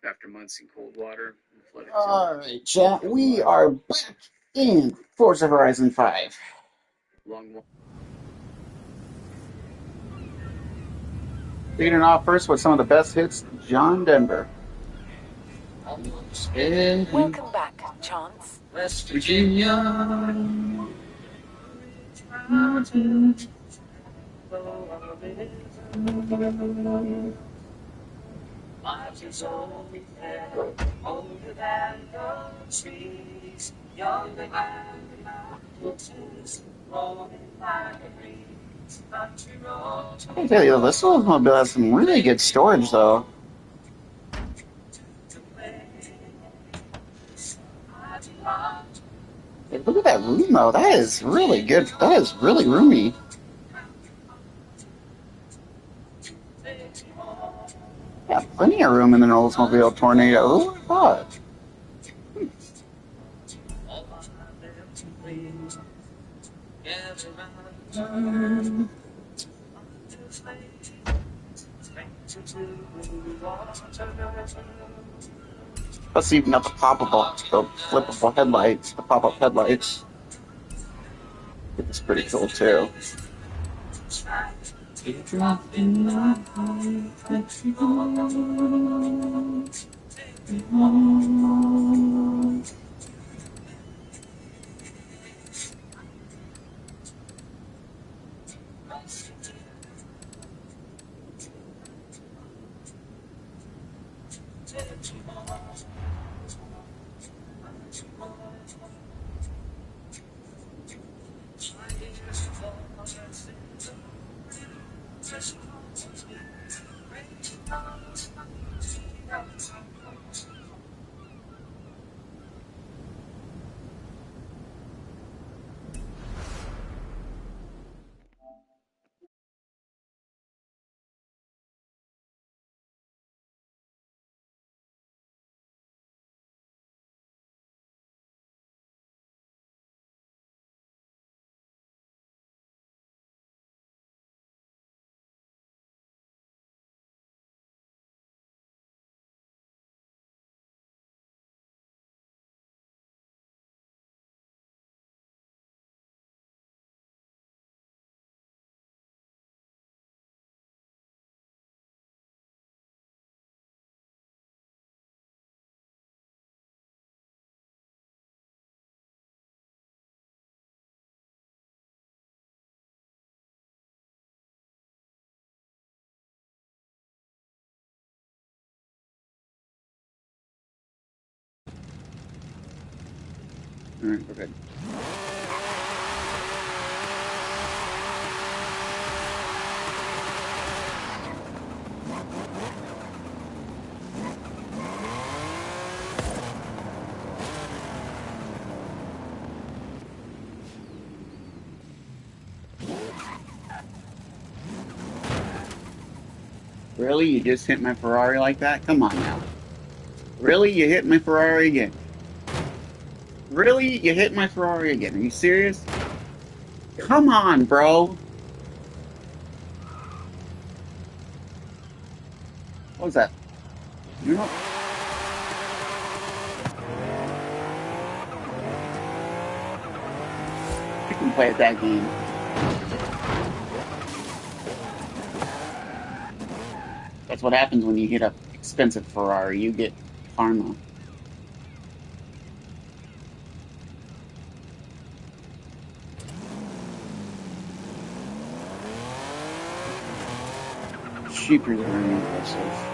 after months in cold water and flooded timber. Alright, chat, we are back in Forza Horizon 5. Long walk. Leading off first with some of the best hits, John Denver. Welcome back, Chance. West Virginia. I tell you, this Oldsmobile has some really good storage, though. Hey, look at that room, though. That is really good. That is really roomy. Yeah, plenty of room in an Oldsmobile Tornado. Who would have thought? Plus, even got the flippable headlights, the pop-up headlights. It's pretty cool too. All right, we're good. Really? You just hit my Ferrari like that? Come on now. Really? You hit my Ferrari again? Really? You hit my Ferrari again? Are you serious? Come on, bro. What was that? You know? You can play at that game. That's what happens when you hit a expensive Ferrari. You get karma. Sheepers are very impressive.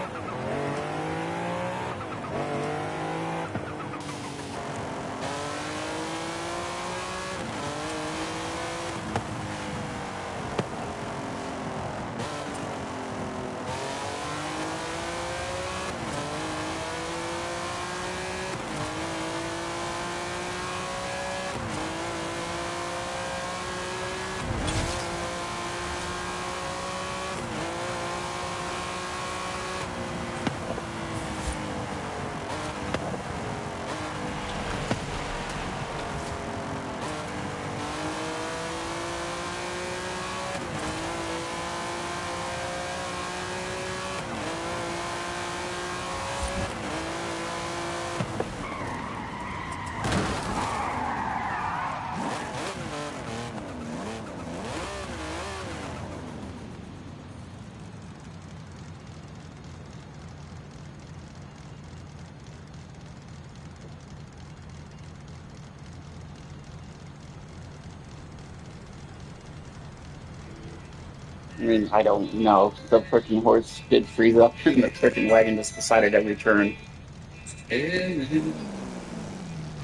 I mean, I don't know. The freaking horse did freeze up, and the freaking wagon just decided every turn.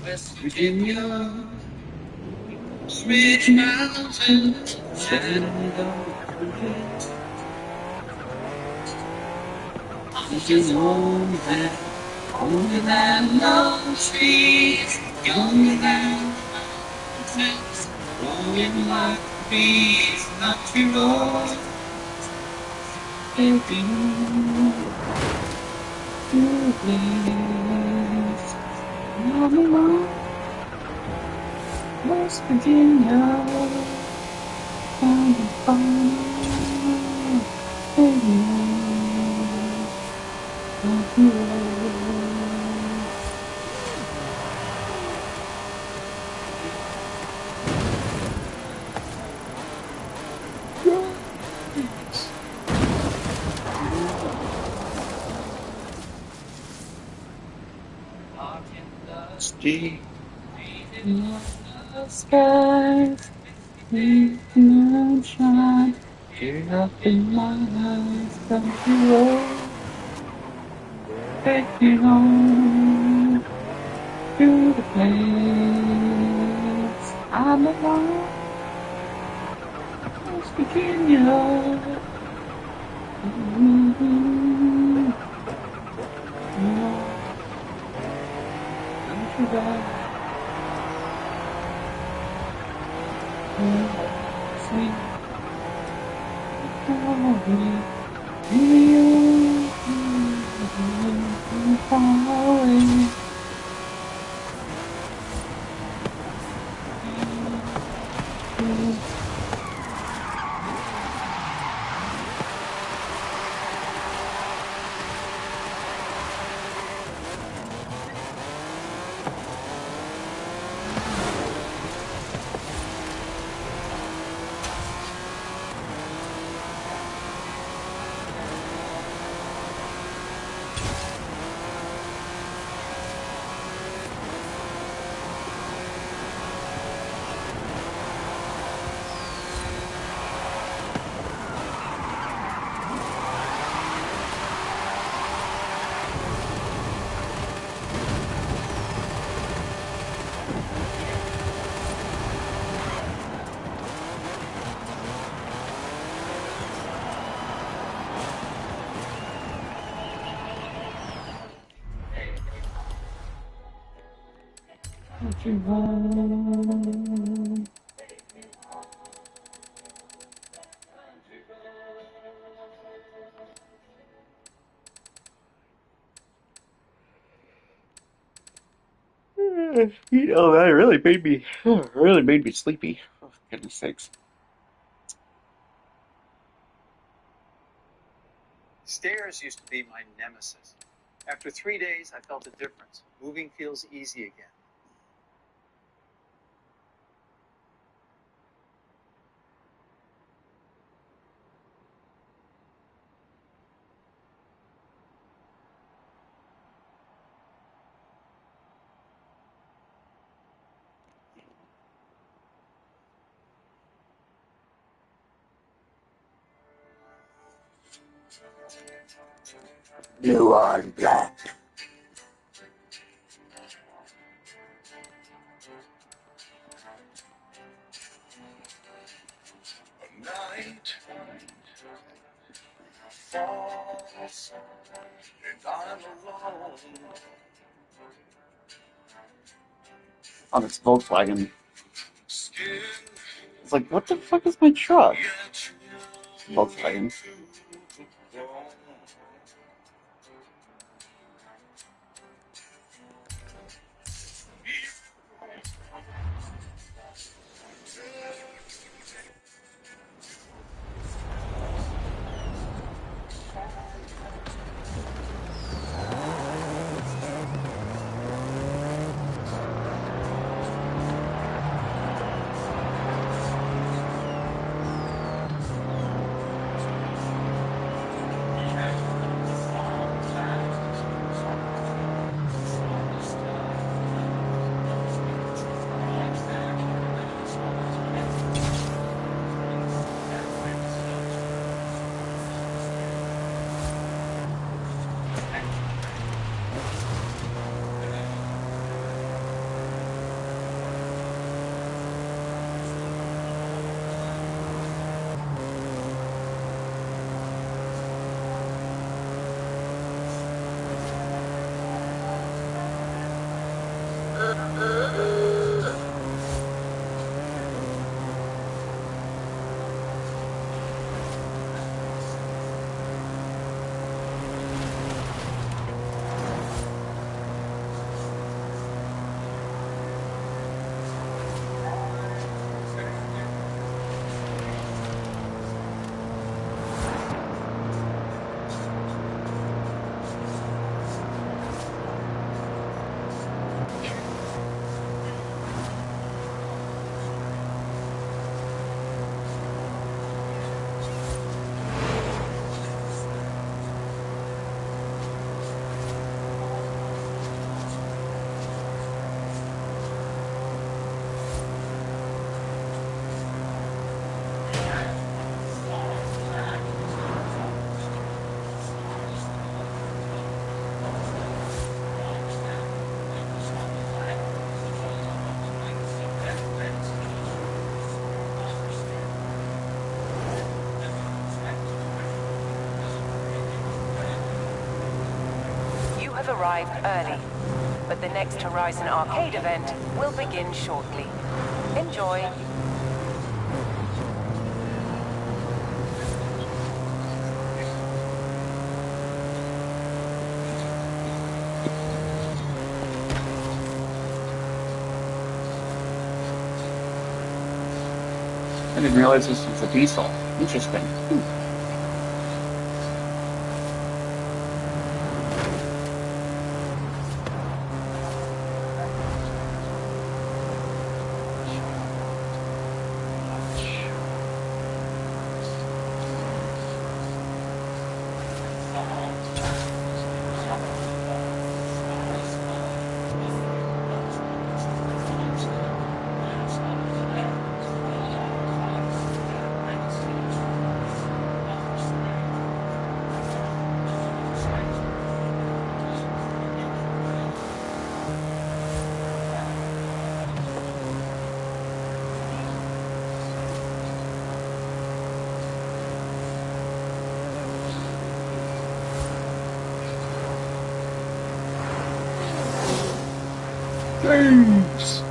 West Virginia, Ridge Mountains, Shenandoah, is only land of trees, younger than mountains, growing like trees, country roads, taking to place. I'm alone, West Virginia. Ski in the skies, the moonshine, tear up in my eyes, country road, take me home to the place I belong, West Virginia. Mm-hmm. Country road, sweet glory, far away. Country road. You know, that really made me sleepy. Oh, goodness sakes. Stairs used to be my nemesis. After 3 days, I felt a difference. Moving feels easy again. You are black. Night falls, and I'm alone. On this Volkswagen. It's like, what the fuck is my truck? Volkswagen. have arrived early, but the next Horizon Arcade event will begin shortly. Enjoy. I didn't realize this was a diesel. Interesting. Jeez.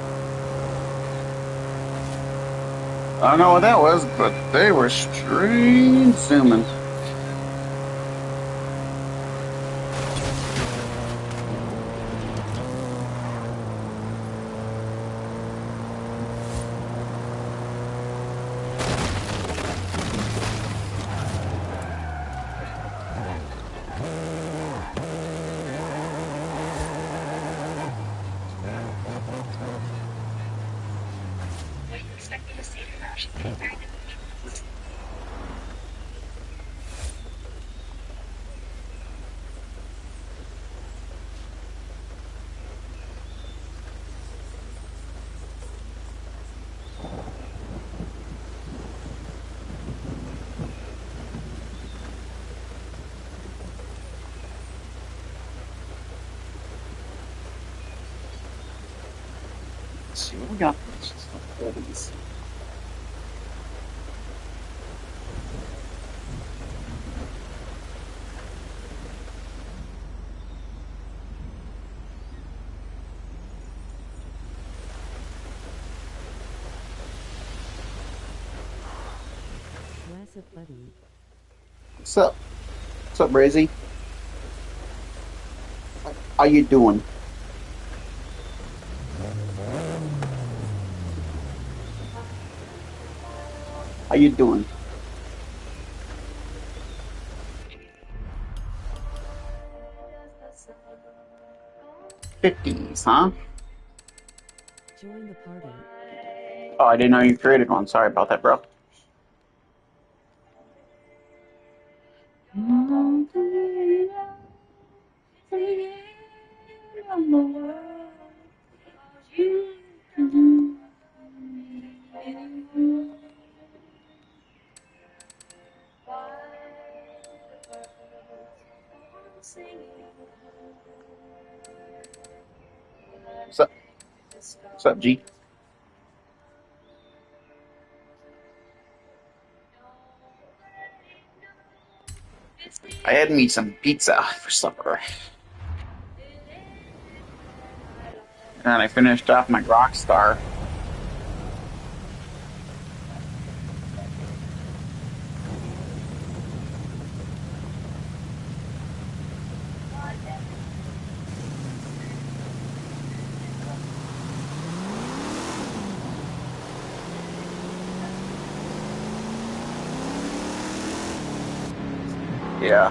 I don't know what that was, but they were straight zooming. Let's see what we got. Let's just look at these. What's up? What's up, Brazy? How you doing? How you doing? '50s, huh? Join the party. Oh, I didn't know you created one. Sorry about that, bro. What's up? What's up, G? I had me some pizza for supper. And I finished off my Rockstar. Yeah.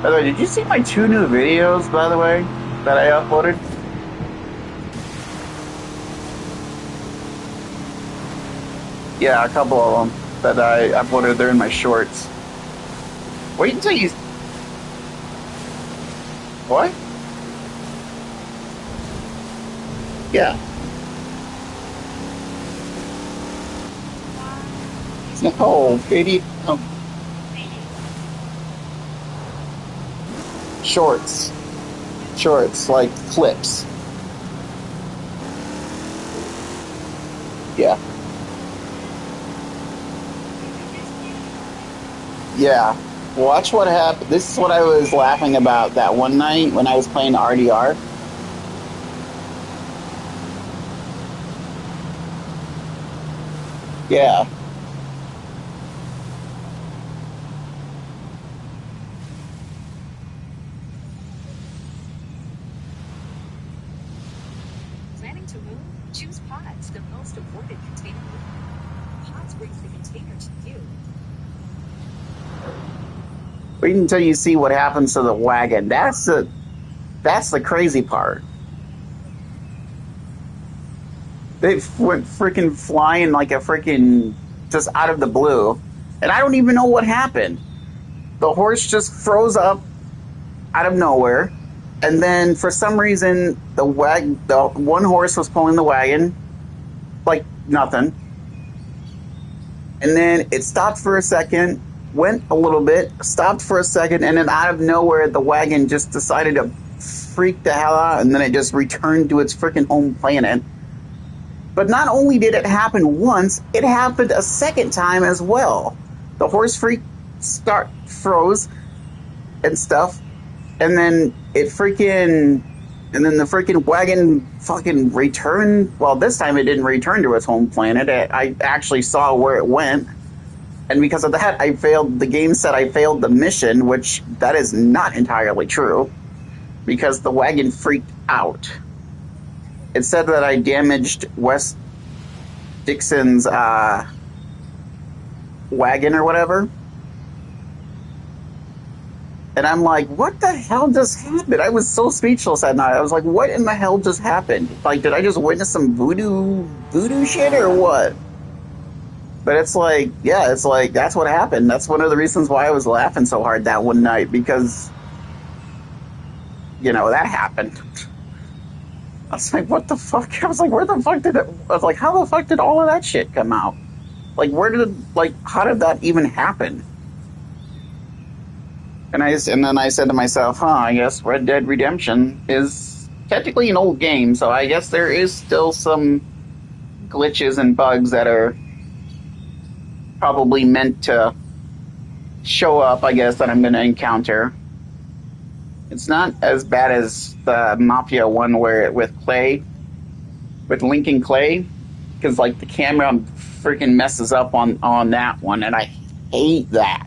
By the way, did you see my 2 new videos, by the way, that I uploaded? Yeah, a couple of them that I uploaded. They're in my shorts. Wait until you... What? Yeah. No, baby. Shorts. Shorts, like clips. Yeah. Yeah. Watch what happened. This is what I was laughing about that one night when I was playing RDR. Yeah. Planning to move? Choose Pods, the most awarded container movement. Pods brings the container to you. Wait until you see what happens to the wagon. That's the crazy part. They went freaking flying like a freaking just out of the blue. And I don't even know what happened. The horse just froze up out of nowhere. And then for some reason the one horse was pulling the wagon like nothing. And then it stopped for a second, went a little bit, stopped for a second, and then out of nowhere the wagon just decided to freak the hell out, and then it just returned to its freaking home planet. But not only did it happen once, it happened a second time as well. The horse freak froze and stuff, and then the freaking wagon fucking returned. Well, this time it didn't return to its home planet. I actually saw where it went, and because of that, I failed. The game said I failed the mission, which that is not entirely true, because the wagon freaked out. It said that I damaged Wes Dixon's wagon or whatever. And I'm like, what the hell just happened? I was so speechless that night. I was like, what in the hell just happened? Like, did I just witness some voodoo shit or what? But it's like, yeah, it's like, that's what happened. That's one of the reasons why I was laughing so hard that one night, because, that happened. I was like, what the fuck? I was like, where the fuck did it? I was like, how the fuck did all of that shit come out? Like, how did that even happen? And then I said to myself, I guess Red Dead Redemption is technically an old game, so I guess there is still some glitches and bugs that are probably meant to show up, I guess, that I'm going to encounter. It's not as bad as the Mafia one with Lincoln Clay, because, like, the camera freaking messes up on that one, and I hate that.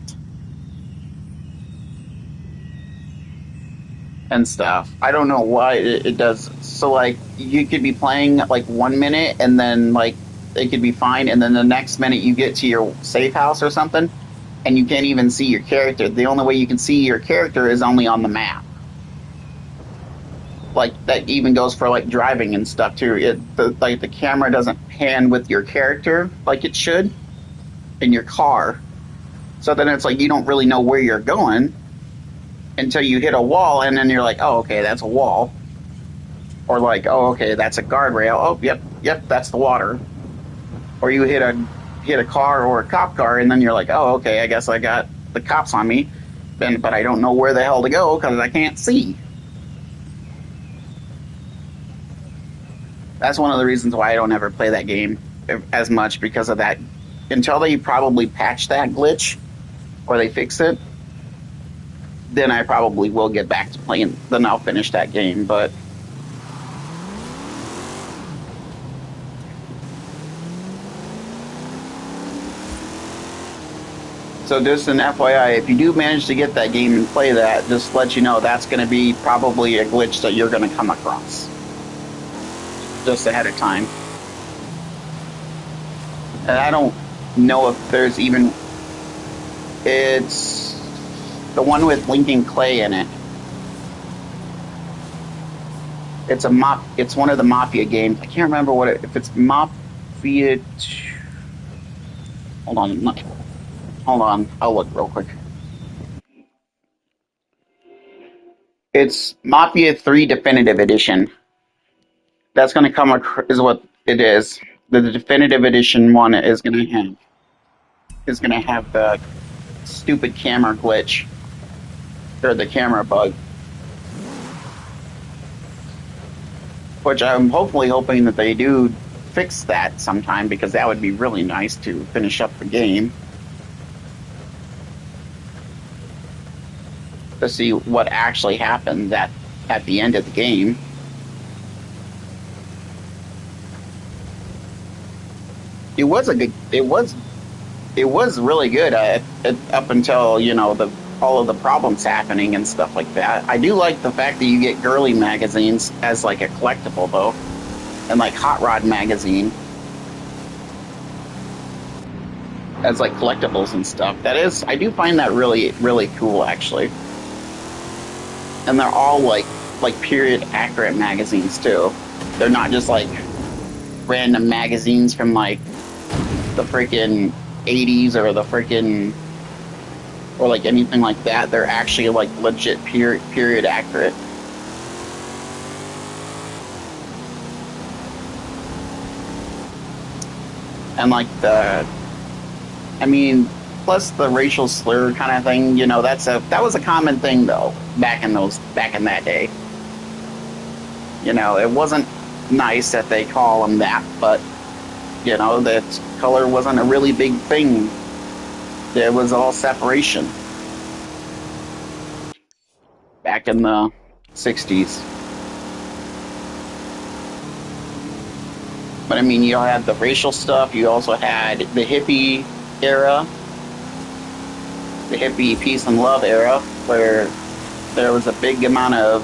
And stuff. I don't know why it does. So, like, you could be playing, like, 1 minute, and then, like, it could be fine, and then the next minute you get to your safe house or something, and you can't even see your character. The only way you can see your character is only on the map. Like, that even goes for, like, driving and stuff, too. The camera doesn't pan with your character like it should in your car. So then it's like you don't really know where you're going until you hit a wall, and then you're like, oh, okay, that's a wall. Or like, oh, okay, that's a guardrail. Oh, yep, that's the water. Or you hit a car or a cop car, and then you're like, oh, okay, I guess I got the cops on me, but I don't know where the hell to go because I can't see. That's one of the reasons why I don't ever play that game as much, because of that. Until they probably patch that glitch or they fix it, then I probably will get back to playing. Then I'll finish that game, but. So just an FYI, if you do manage to get that game and play that, just let you know that's going to be probably a glitch that you're going to come across. Just ahead of time. And I don't know if there's even... It's the one with Lincoln Clay in it. It's one of the Mafia games. I can't remember if it's Mafia... Hold on, I'll look real quick. It's Mafia 3 Definitive Edition. That's going to come is what it is. The Definitive Edition one is going to have the stupid camera glitch, or the camera bug, which I'm hopefully hoping that they do fix that sometime, because that would be really nice to finish up the game. To see what actually happened at the end of the game. It was a good. It was really good up until, you know, all of the problems happening and stuff like that. I do like the fact that you get girly magazines as like a collectible though, and like Hot Rod magazine as like collectibles and stuff. That is, I do find that really cool actually. And they're all like period accurate magazines too. They're not just like random magazines from like the freaking 80s or the freaking, or like anything like that. They're actually like legit period accurate. And like plus the racial slur kind of thing, you know, that was a common thing though back in that day. You know, it wasn't nice that they call them that, but you know, that color wasn't a really big thing. There was all separation back in the 60s. But I mean, you had the racial stuff, you also had the hippie era, the hippie peace and love era, where there was a big amount of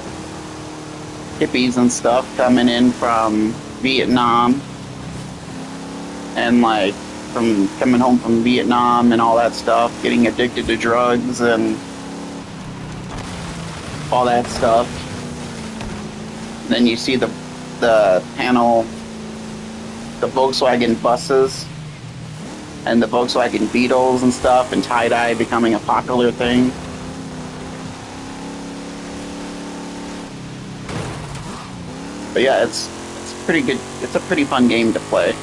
hippies and stuff coming in from Vietnam, and like from coming home from Vietnam and all that stuff, getting addicted to drugs and all that stuff. And then you see the panel, the Volkswagen buses and the Volkswagen Beetles and stuff, and tie-dye becoming a popular thing. But yeah, it's pretty good. It's a pretty fun game to play.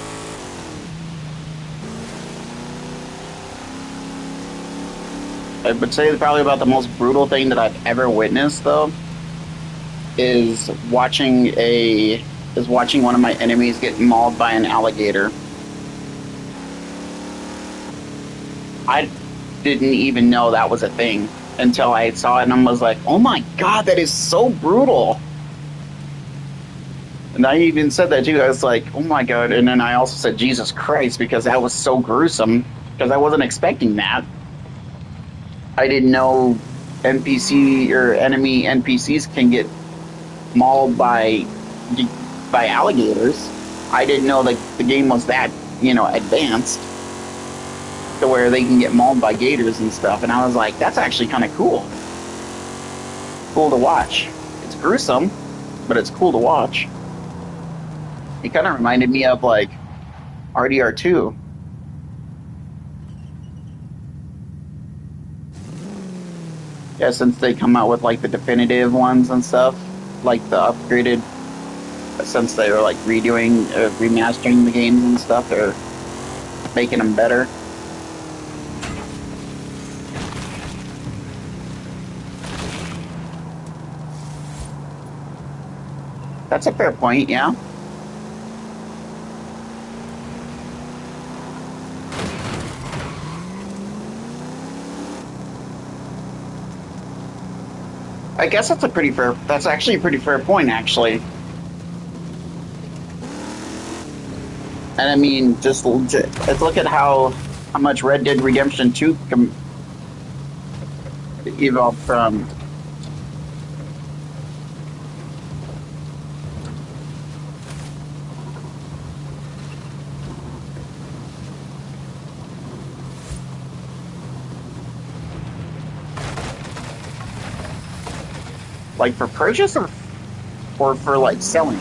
I would say probably about the most brutal thing that I've ever witnessed, though, is watching one of my enemies get mauled by an alligator. I didn't even know that was a thing until I saw it, and I was like, oh my god, that is so brutal. And I even said that too. I was like, oh my god. And then I also said, Jesus Christ, because that was so gruesome, because I wasn't expecting that. I didn't know NPC or enemy NPCs can get mauled by alligators. I didn't know that the game was that, you know, advanced to where they can get mauled by gators and stuff. And I was like, that's actually kind of cool. Cool to watch. It's gruesome, but it's cool to watch. It kind of reminded me of like RDR2. Yeah, since they come out with like the definitive ones and stuff, like the upgraded, since they were like remastering the games and stuff, they're making them better. That's a fair point, yeah. I guess that's actually a pretty fair point, actually. And I mean, just let's look at how much Red Dead Redemption 2 evolved from. Like for purchase or for like selling?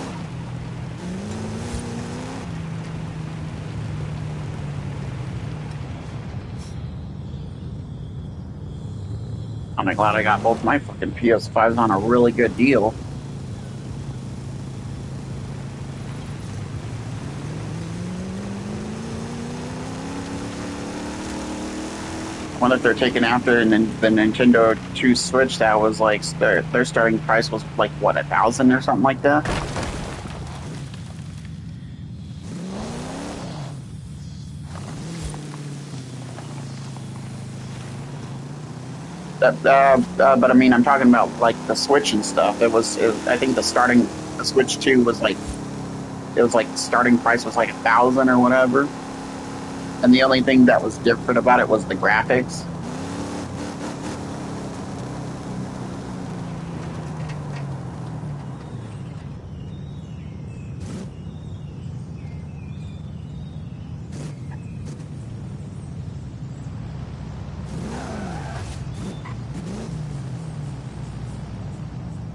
I'm glad I got both my fucking PS5s on a really good deal. One that they're taking after, and then the Nintendo 2 Switch, that was like their starting price was like what, $1,000 or something like that. But I mean, I'm talking about like the Switch and stuff. I think the Switch 2 was like, it was like the starting price was like 1,000 or whatever. And the only thing that was different about it was the graphics.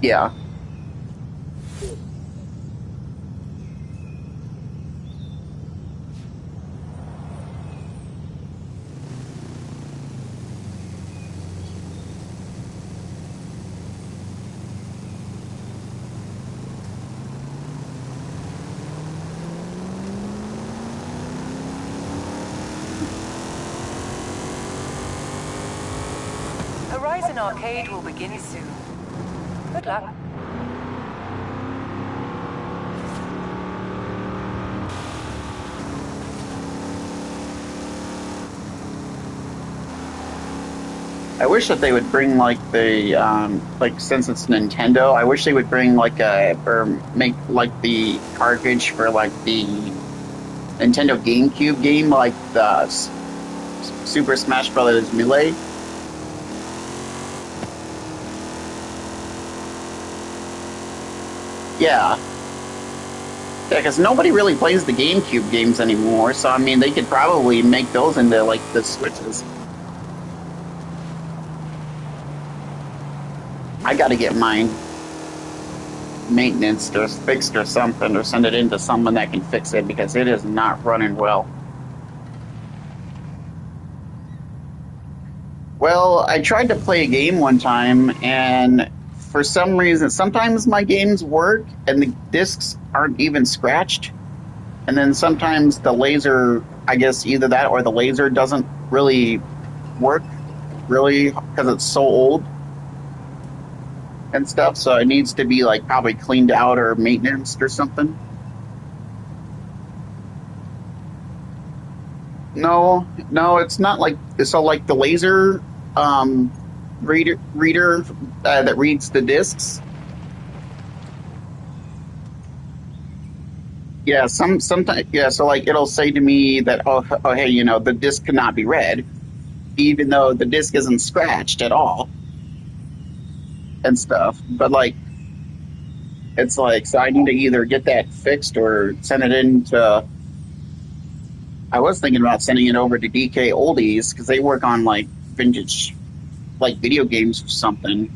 Yeah. Horizon Arcade will begin soon. Good luck. I wish that they would bring like like since it's Nintendo, I wish they would bring like or make like the cartridge for like the Nintendo GameCube game, like the Super Smash Bros. Melee. Yeah. Yeah, because nobody really plays the GameCube games anymore, so I mean, they could probably make those into like the Switches. I got to get mine maintenance or fixed or something, or send it into someone that can fix it because it is not running well. Well, I tried to play a game one time, and for some reason, sometimes my games work and the discs aren't even scratched. And then sometimes the laser, I guess either that or the laser doesn't really work, really, because it's so old and stuff. So it needs to be like probably cleaned out or maintenance or something. No, it's not like so. Like the laser reader that reads the discs. Yeah, sometimes yeah. So like it'll say to me that oh hey, the disc cannot be read, even though the disc isn't scratched at all and stuff. But like it's like so I need to either get that fixed or send it in to. I was thinking about sending it over to DK Oldies because they work on like vintage like video games or something.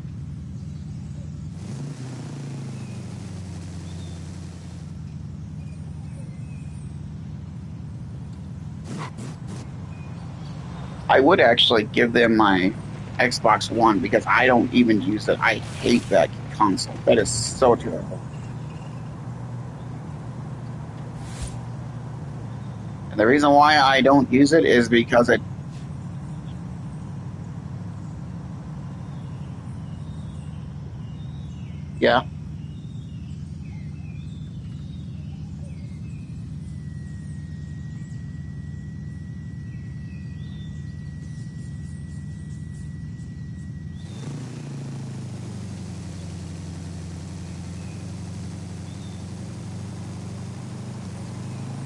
I would actually give them my Xbox One because I don't even use it. I hate that console. That is so terrible. And the reason why I don't use it is because it. Yeah.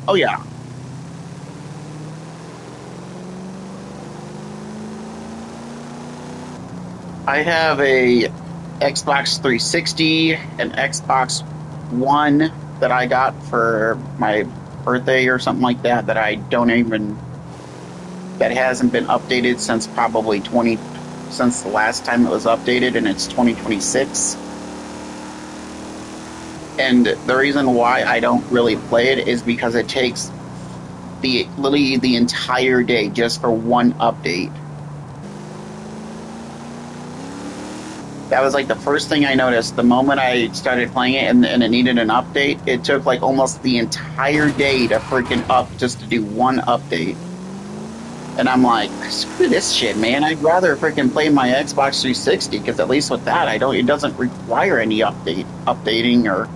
Oh yeah. I have a Xbox 360, an Xbox One that I got for my birthday or something like that that I don't even that hasn't been updated since probably 20 since the last time it was updated and it's 2026. And the reason why I don't really play it is because it takes literally the entire day just for one update. That was like the first thing I noticed. The moment I started playing it and it needed an update, it took like almost the entire day to freaking up just to do one update. And I'm like, screw this shit, man. I'd rather freaking play my Xbox 360 because at least with that, it doesn't require any updating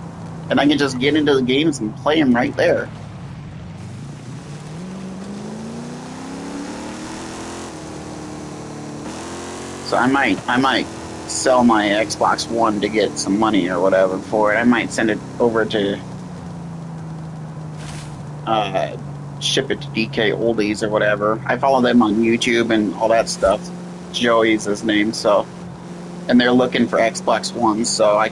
and I can just get into the games and play them right there. So I might sell my Xbox One to get some money or whatever for it. I might send it over to ship it to DK Oldies or whatever. I follow them on YouTube and all that stuff. Joey's his name, so, and they're looking for Xbox One, so I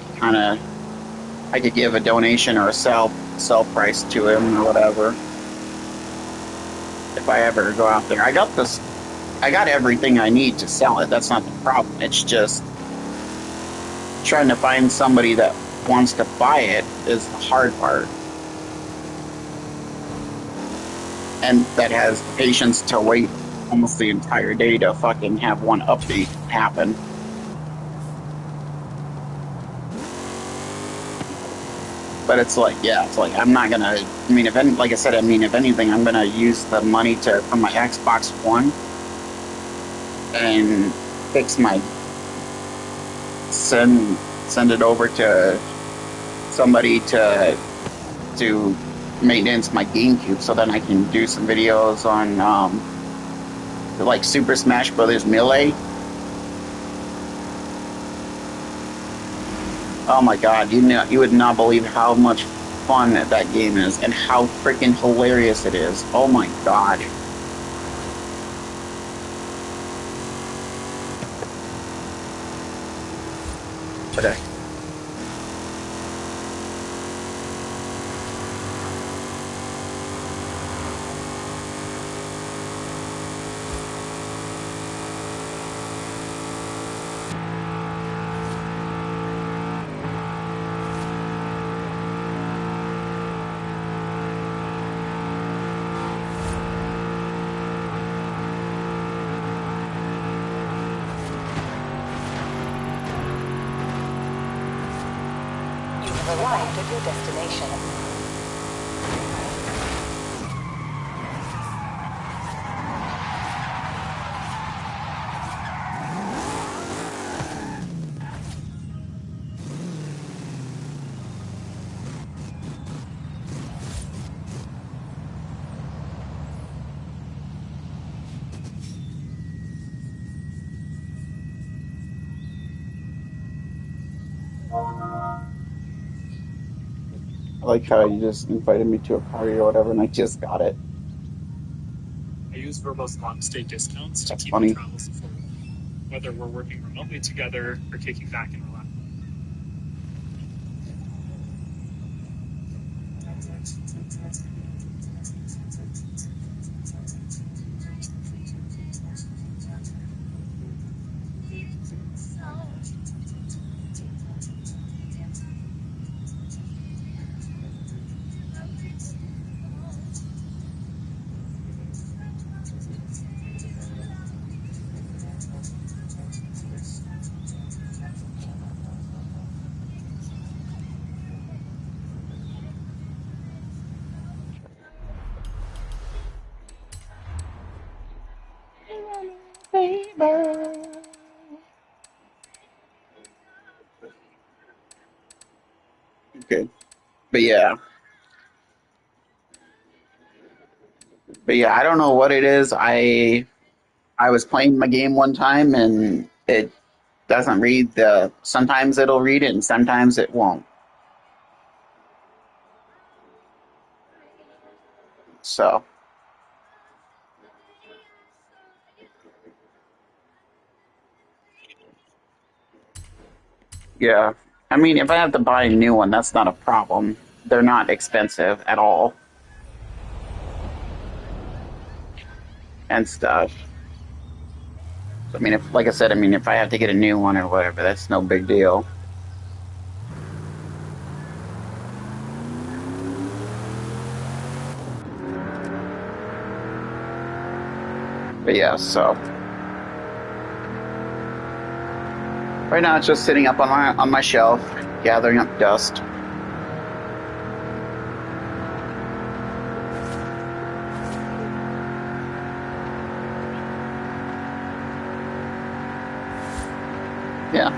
could give a donation or a sell price to him or whatever. If I ever go out there, I got everything I need to sell it. That's not the problem. It's just trying to find somebody that wants to buy it is the hard part. And that has patience to wait almost the entire day to fucking have one update happen. But it's like, yeah, it's like I'm not gonna. I mean, like I said, I mean, if anything, I'm gonna use the money from my Xbox One and fix my send it over to somebody to maintenance my GameCube, so then I can do some videos on like Super Smash Brothers Melee. Oh my god, you would not believe how much fun that game is and how freaking hilarious it is. Oh my god. Okay. Arrived at your destination. I like how you just invited me to a party or whatever, and I just got it. I use Verbo's long stay discounts to That's keep funny. my travels affordable, whether we're working remotely together or kicking back and relaxing. Okay. But yeah, I don't know what it is. I was playing my game one time and it doesn't read the. Sometimes it'll read it and sometimes it won't. So yeah, I mean, if I have to buy a new one, that's not a problem. They're not expensive at all and stuff. I mean, if like I said, I mean, if I have to get a new one or whatever, that's no big deal. But yeah, so right now it's just sitting up on my shelf, gathering up dust. Yeah.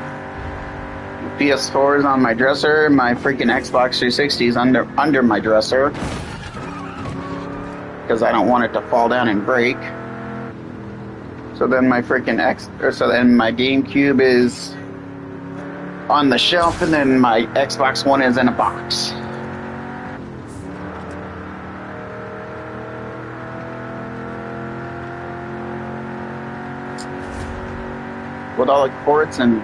PS4 is on my dresser. My freaking Xbox 360 is under my dresser because I don't want it to fall down and break. So then my freaking so then my GameCube is on the shelf, and then my Xbox One is in a box. With all the ports and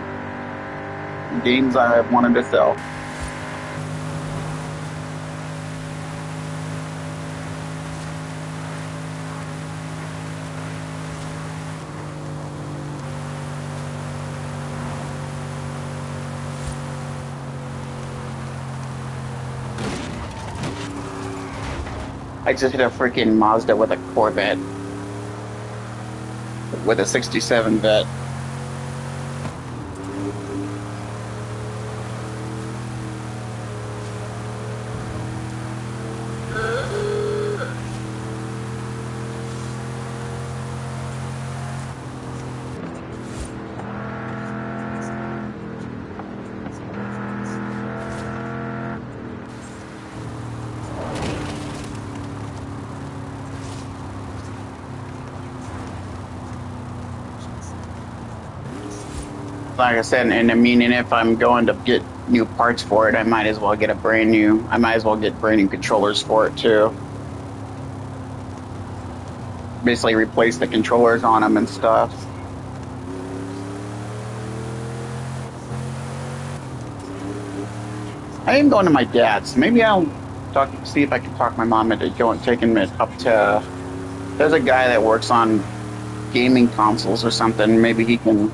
games I wanted to sell. I just hit a freaking Mazda with a Corvette. With a 67 vet. Like I said, and I mean, and if I'm going to get new parts for it, I might as well get brand new controllers for it too. Basically replace the controllers on them and stuff. I am going to my dad's. Maybe I'll see if I can talk my mom into taking it up to. There's a guy that works on gaming consoles or something. Maybe he can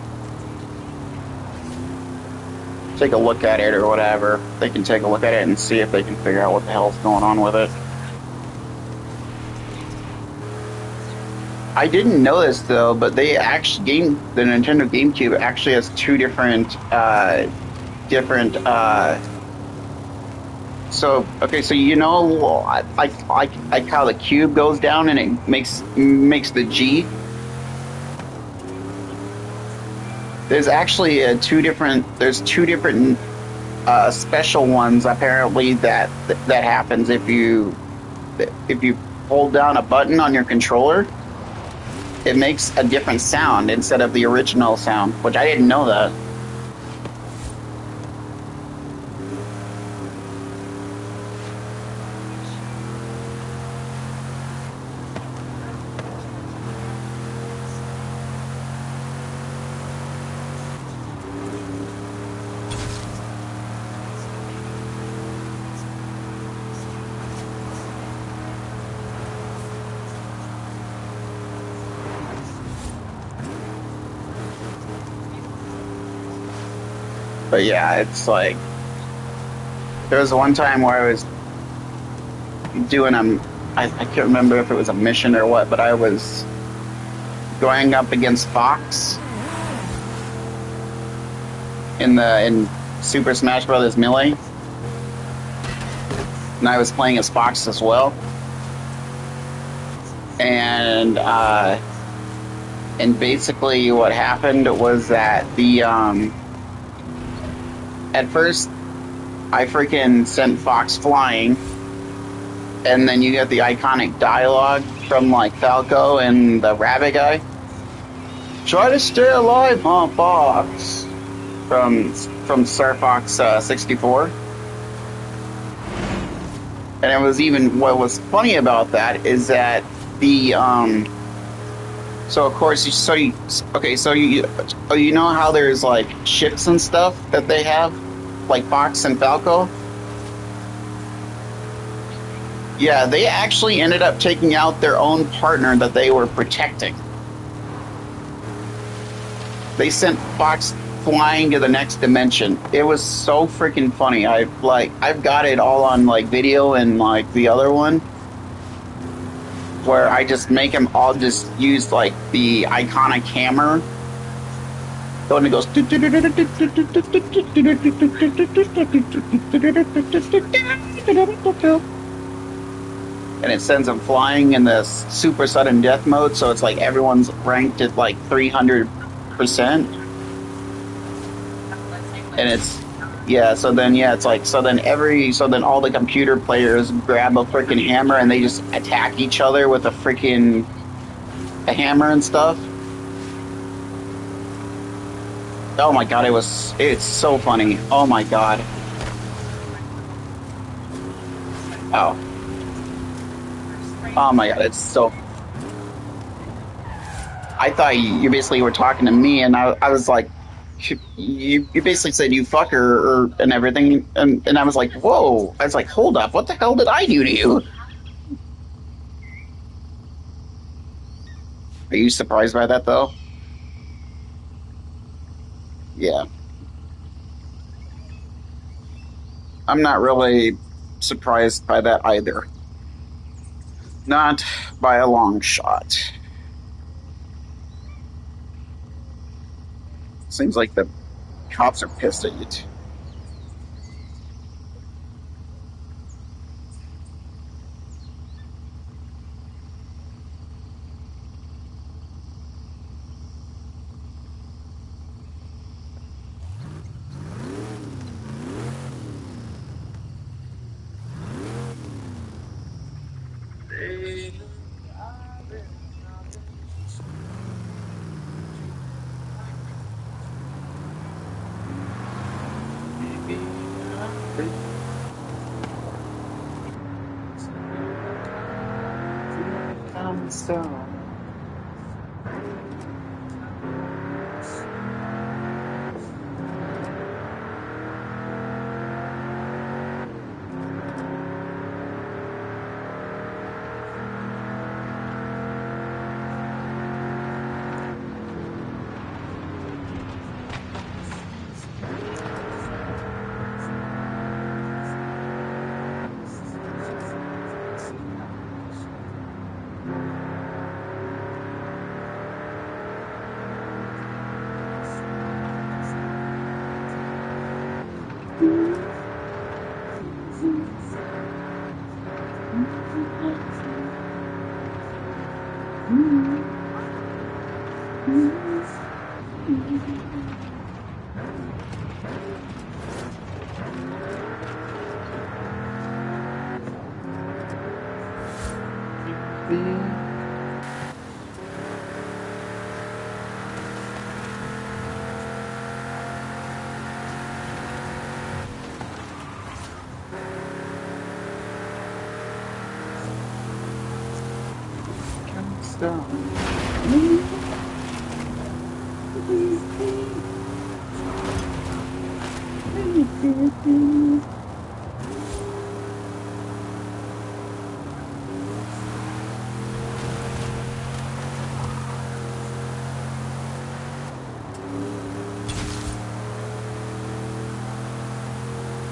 take a look at it or whatever. They can take a look at it and see if they can figure out what the hell's going on with it. I didn't know this though, but the Nintendo GameCube actually has two different. So you know, like how the cube goes down and it makes the G. There's actually two different special ones apparently that happens if you hold down a button on your controller. It makes a different sound instead of the original sound, which I didn't know that. But yeah, it's like there was one time where I was doing I can't remember if it was a mission or what, but I was going up against Fox in Super Smash Bros. Melee, and I was playing as Fox as well, and basically what happened was that at first, I freaking sent Fox flying, and then you get the iconic dialogue from like Falco and the rabbit guy. Try to stay alive, huh, Fox? From Star Fox 64. And it was even what was funny about that is that so of course you know how there's like ships and stuff that they have, like Fox and Falco? Yeah, they actually ended up taking out their own partner that they were protecting. They sent Fox flying to the next dimension. It was so freaking funny. I've got it all on like video and like the other one, where I just make them all just use like the iconic hammer. The one that goes and it sends them flying in the super sudden death mode, so it's like everyone's ranked at like 300%. And it's so then all the computer players grab a freaking hammer and they just attack each other with a hammer and stuff. Oh my god, it's so funny. Oh my god. Oh. Oh my god, it's so. I thought you basically were talking to me, and I was like, you basically said you fuck her or, and everything, and I was like, whoa. I was like, hold up, what the hell did I do to you? Are you surprised by that though? Yeah. I'm not really surprised by that either. Not by a long shot. Seems like the cops are pissed at you.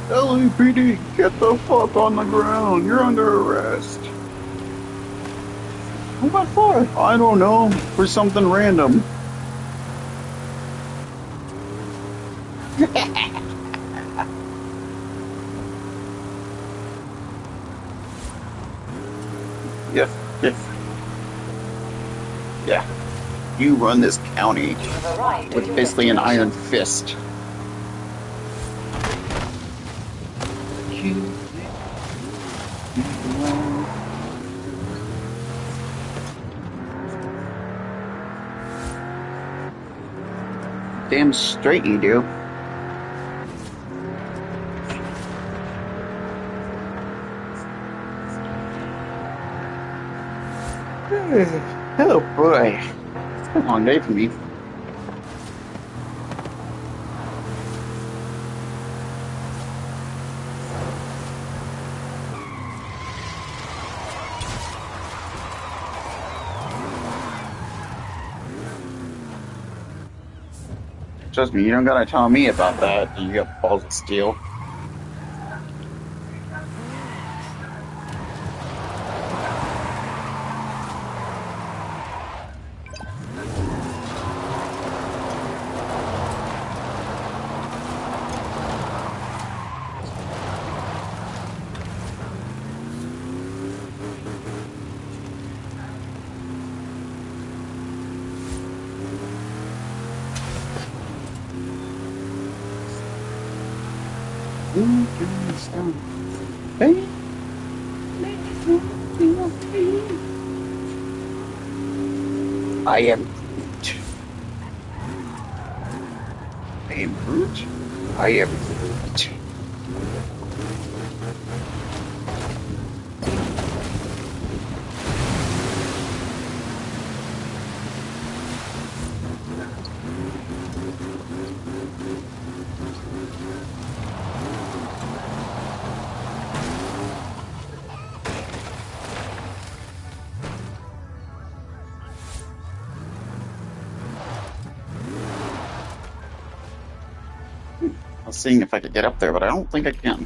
LAPD, get the fuck on the ground. You're under arrest. What for? I don't know. For something random. Yes, yes. Yeah. You run this county with basically an iron fist. Damn straight you do. Oh boy. It's been a long day for me. Trust me, you don't gotta tell me about that. You got balls of steel. I am Groot. I am Groot. I am Groot. I was seeing if I could get up there, but I don't think I can.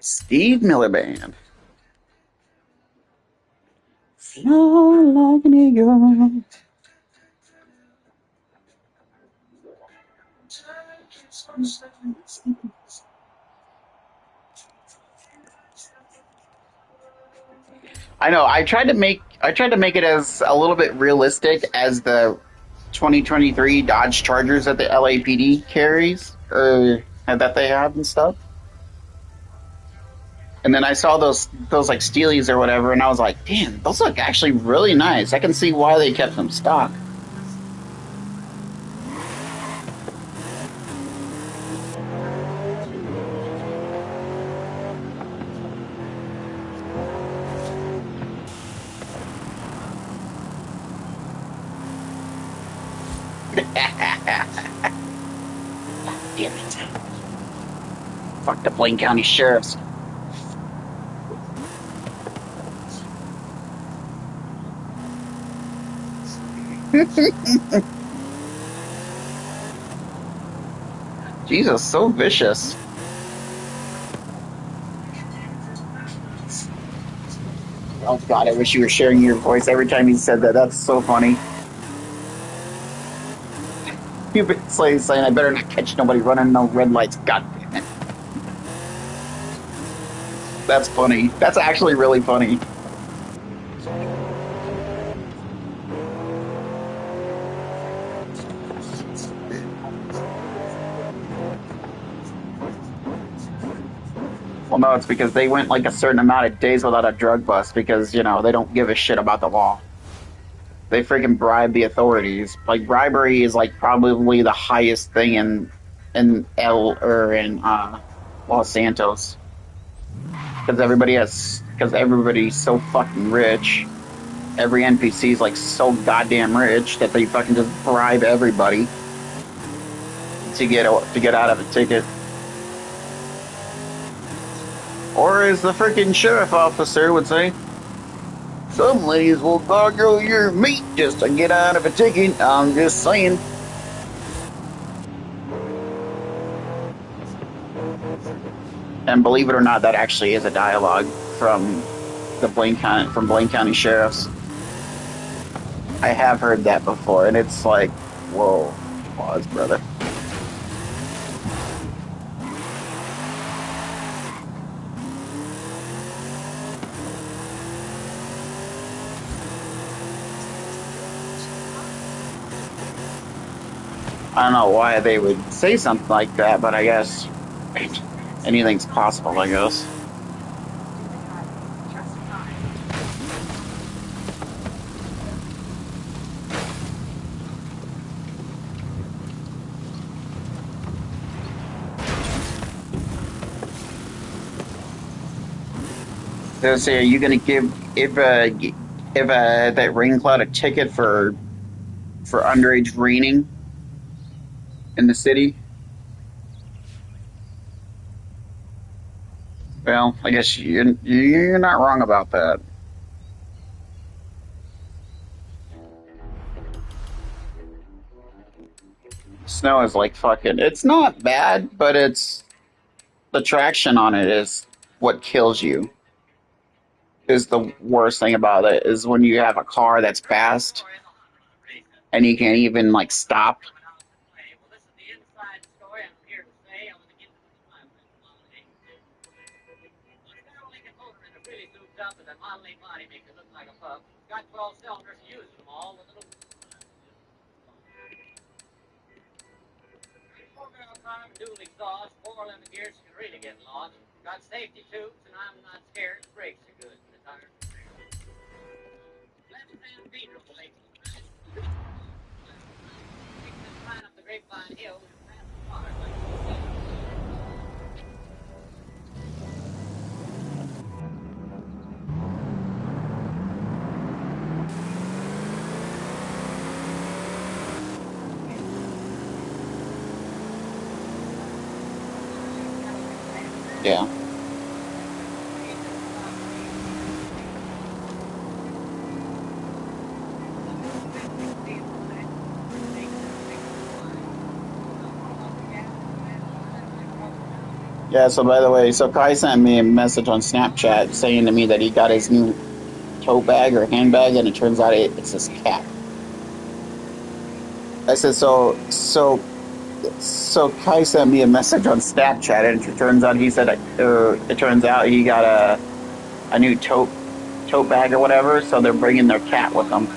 Steve Miller Band. Fly like an eagle. I know. I tried to make it as a little bit realistic as the 2023 Dodge Chargers that the LAPD carries or that they have and stuff. And then I saw those like Steelies or whatever, and I was like, damn, those look actually really nice. I can see why they kept them stock. Damn it. Fuck the Plain County Sheriffs. Jesus, so vicious. Oh God, I wish you were sharing your voice every time you said that. That's so funny. You've been saying, I better not catch nobody running no red lights. God damn it. That's funny. That's actually really funny. Well, no, it's because they went like a certain amount of days without a drug bust because, they don't give a shit about the law. They freaking bribe the authorities. Like bribery is like probably the highest thing in Los Santos because everybody's so fucking rich. Every NPC is like so goddamn rich that they fucking just bribe everybody to get out of a ticket. Or as the freaking sheriff officer would say, some ladies will gargle your meat just to get out of a ticket. I'm just saying. And believe it or not, that actually is a dialogue from Blaine County Sheriffs. I have heard that before, and it's like, whoa, pause, brother. I don't know why they would say something like that, but I guess anything's possible, I guess. They say, are you going to give if that rain cloud a ticket for underage raining in the city? Well, I guess you're not wrong about that. Snow is like fucking. It's not bad, but it's the traction on it is what kills you. Is the worst thing about it is when you have a car that's fast and you can't even like stop. got 12 cylinders, used them all with little 4-barrel carb, dual exhaust, 4 lemon gears can really get lost. Got safety tubes, and I'm not scared. The brakes are good. The tires are fair. Left-hand beater will make it right. Taking this line up the Grapevine Hill and past the water like you said. Yeah. Yeah, so by the way, so Kai sent me a message on Snapchat saying to me that he got his new tote bag or handbag, and it turns out it's his cat. I said, so Kai sent me a message on Snapchat, and it turns out he said, it turns out he got a new tote bag or whatever, so they're bringing their cat with them.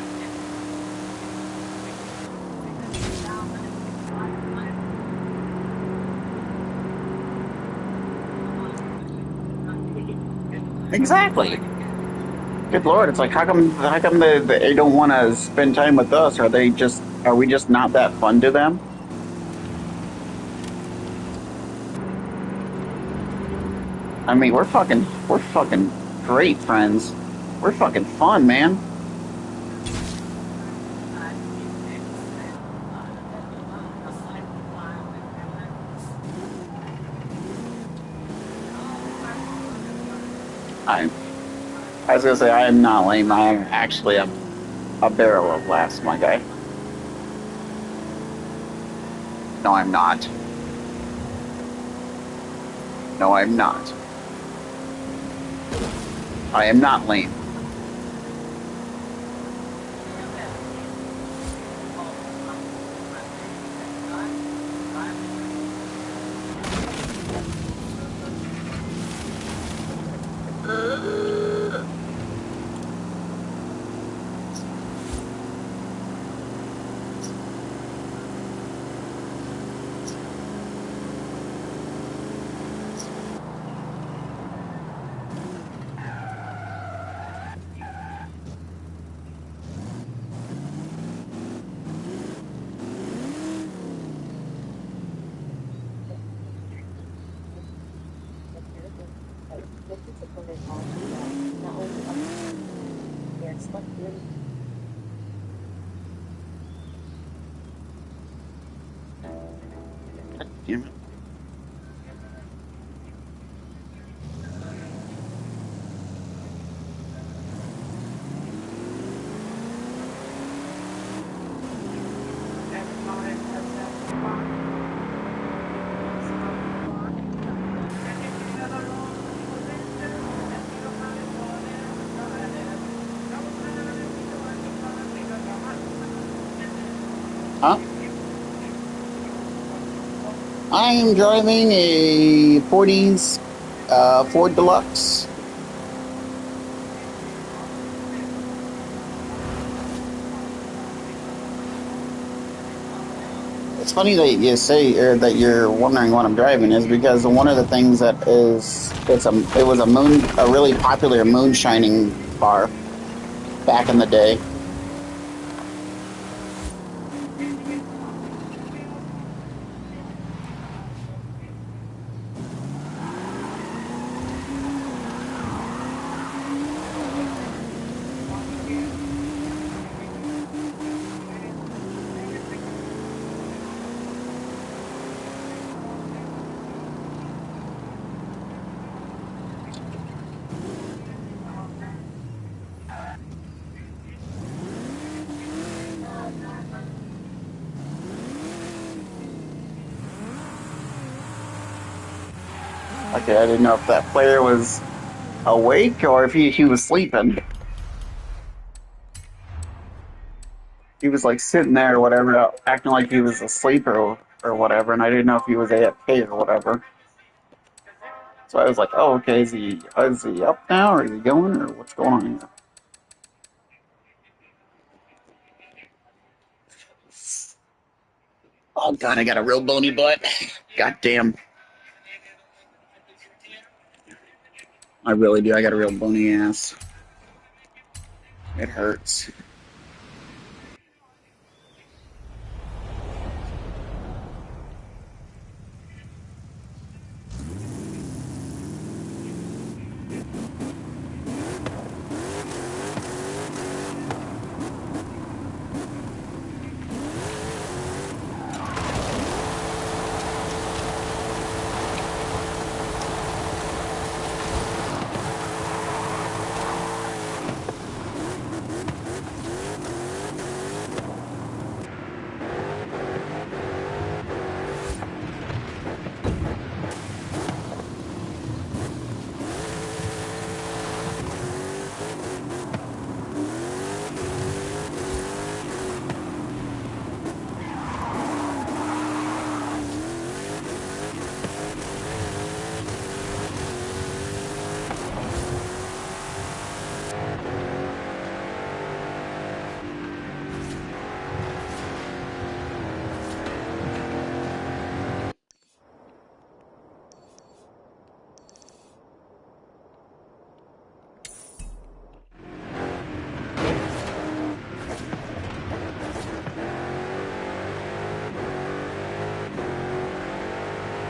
Exactly. Good Lord, it's like how come they don't want to spend time with us? Are we just not that fun to them? I mean, we're fucking great friends. We're fucking fun, man. I was gonna say I am not lame. I am actually a barrel of laughs, my guy. No, I'm not. No, I'm not. I am not lame. Damn it. Huh? I am driving a 40s Ford Deluxe. It's funny that you say or that you're wondering what I'm driving is because one of the things that is it was a really popular moonshining car back in the day. Okay, I didn't know if that player was awake or if he was sleeping. He was like sitting there or whatever, acting like he was asleep or whatever, and I didn't know if he was AFK or whatever. So I was like, oh, okay, is he up now or is he going or what's going on here? Oh god, I got a real bony butt. God damn. I really do. I got a real bony ass. It hurts.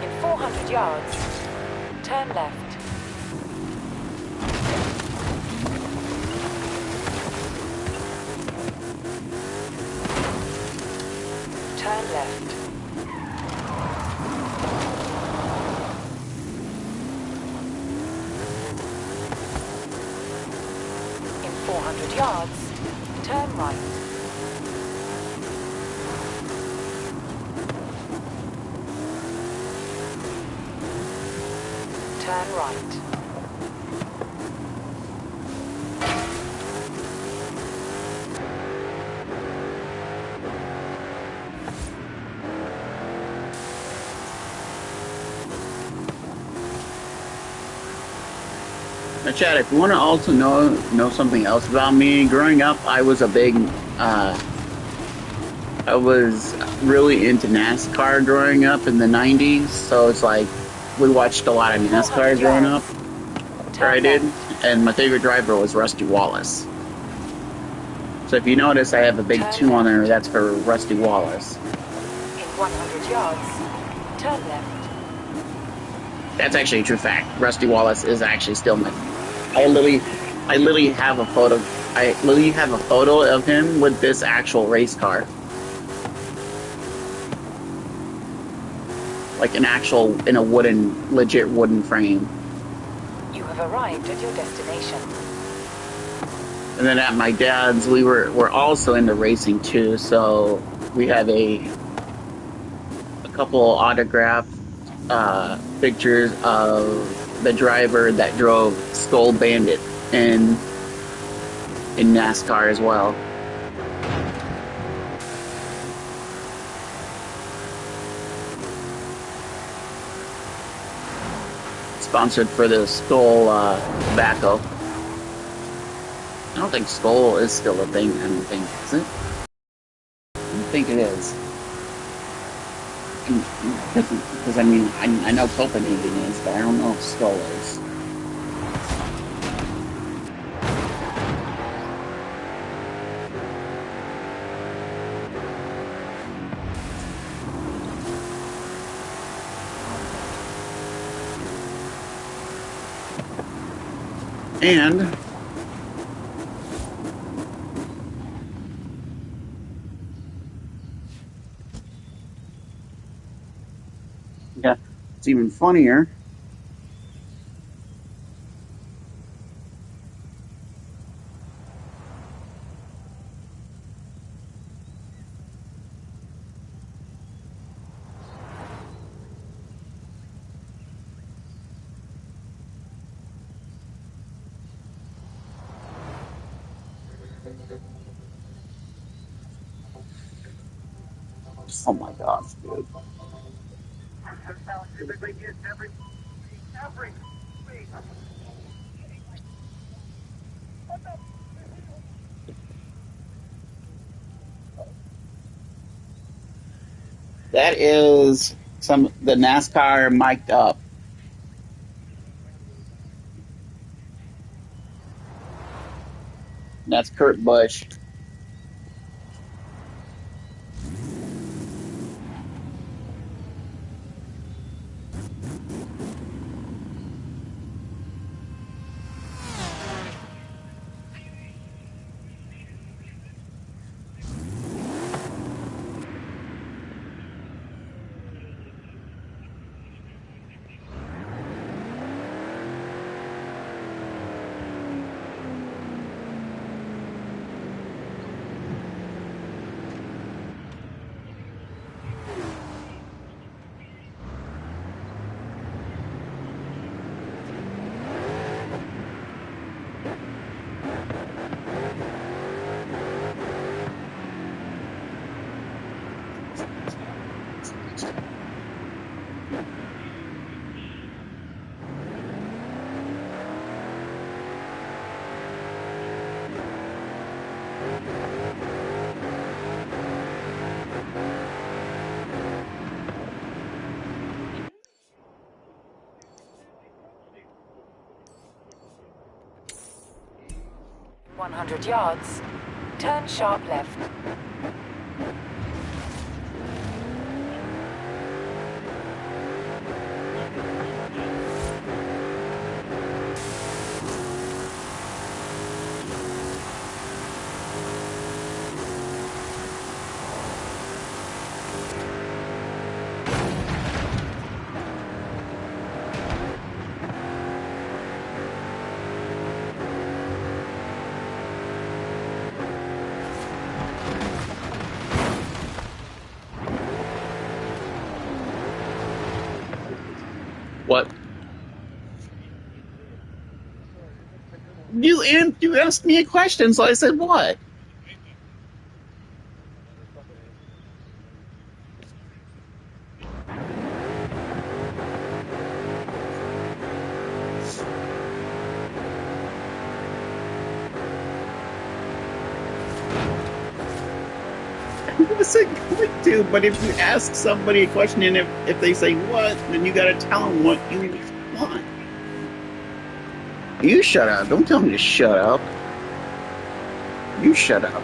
In 400 yards, turn left. Turn left. In 400 yards, turn right. Turn right. Now, Chad, if you want to also know something else about me, growing up, I was really into NASCAR growing up in the 90s. So it's like we watched a lot of NASCAR growing up. Or I did, and my favorite driver was Rusty Wallace. So if you notice, I have a big 2 on there. That's for Rusty Wallace. In 100 yards, turn left. That's actually a true fact. Rusty Wallace is actually still my. I literally have a photo. I literally have a photo of him with this actual race car, like an actual in a legit wooden frame. You have arrived at your destination. And then at my dad's, we're also into racing too. So we have a couple autographed pictures of the driver that drove Skull Bandit in NASCAR as well. Sponsored for the Skull tobacco. I don't think Skull is still a thing. I don't think, is it? I don't think it is. Because I mean, I know Copenhagen is, but I don't know if Skull is. And yeah, it's even funnier. Oh my gosh, dude. That is the NASCAR mic'd up. That's Kurt Busch. yards. Turn sharp left. What? You asked me a question, so I said what? I wasn't going to, but if you ask somebody a question and if they say what, then you gotta tell them what you want. You shut up. Don't tell me to shut up. You shut up.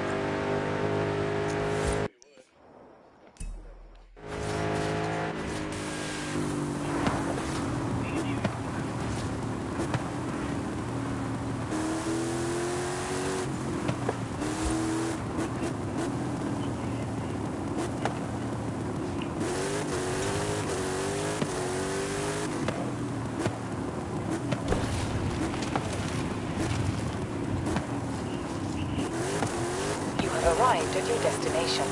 You have arrived at your destination.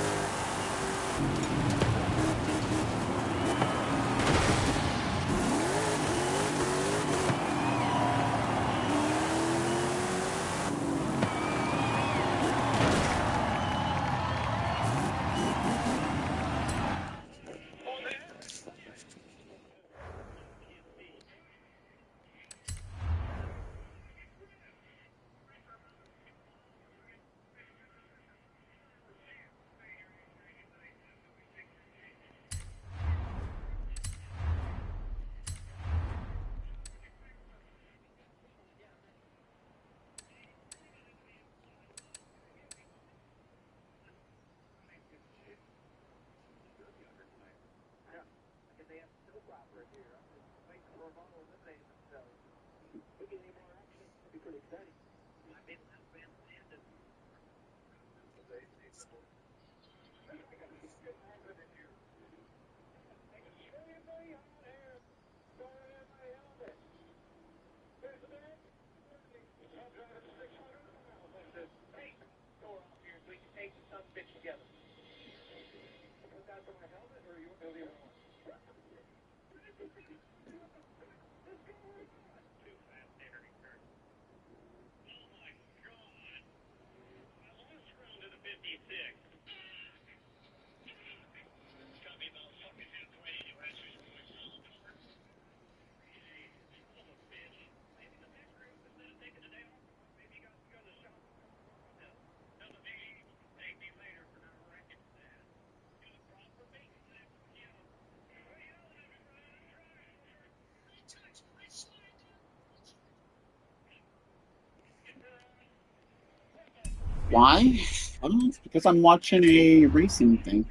Why? I don't know. It's because I'm watching a racing thing.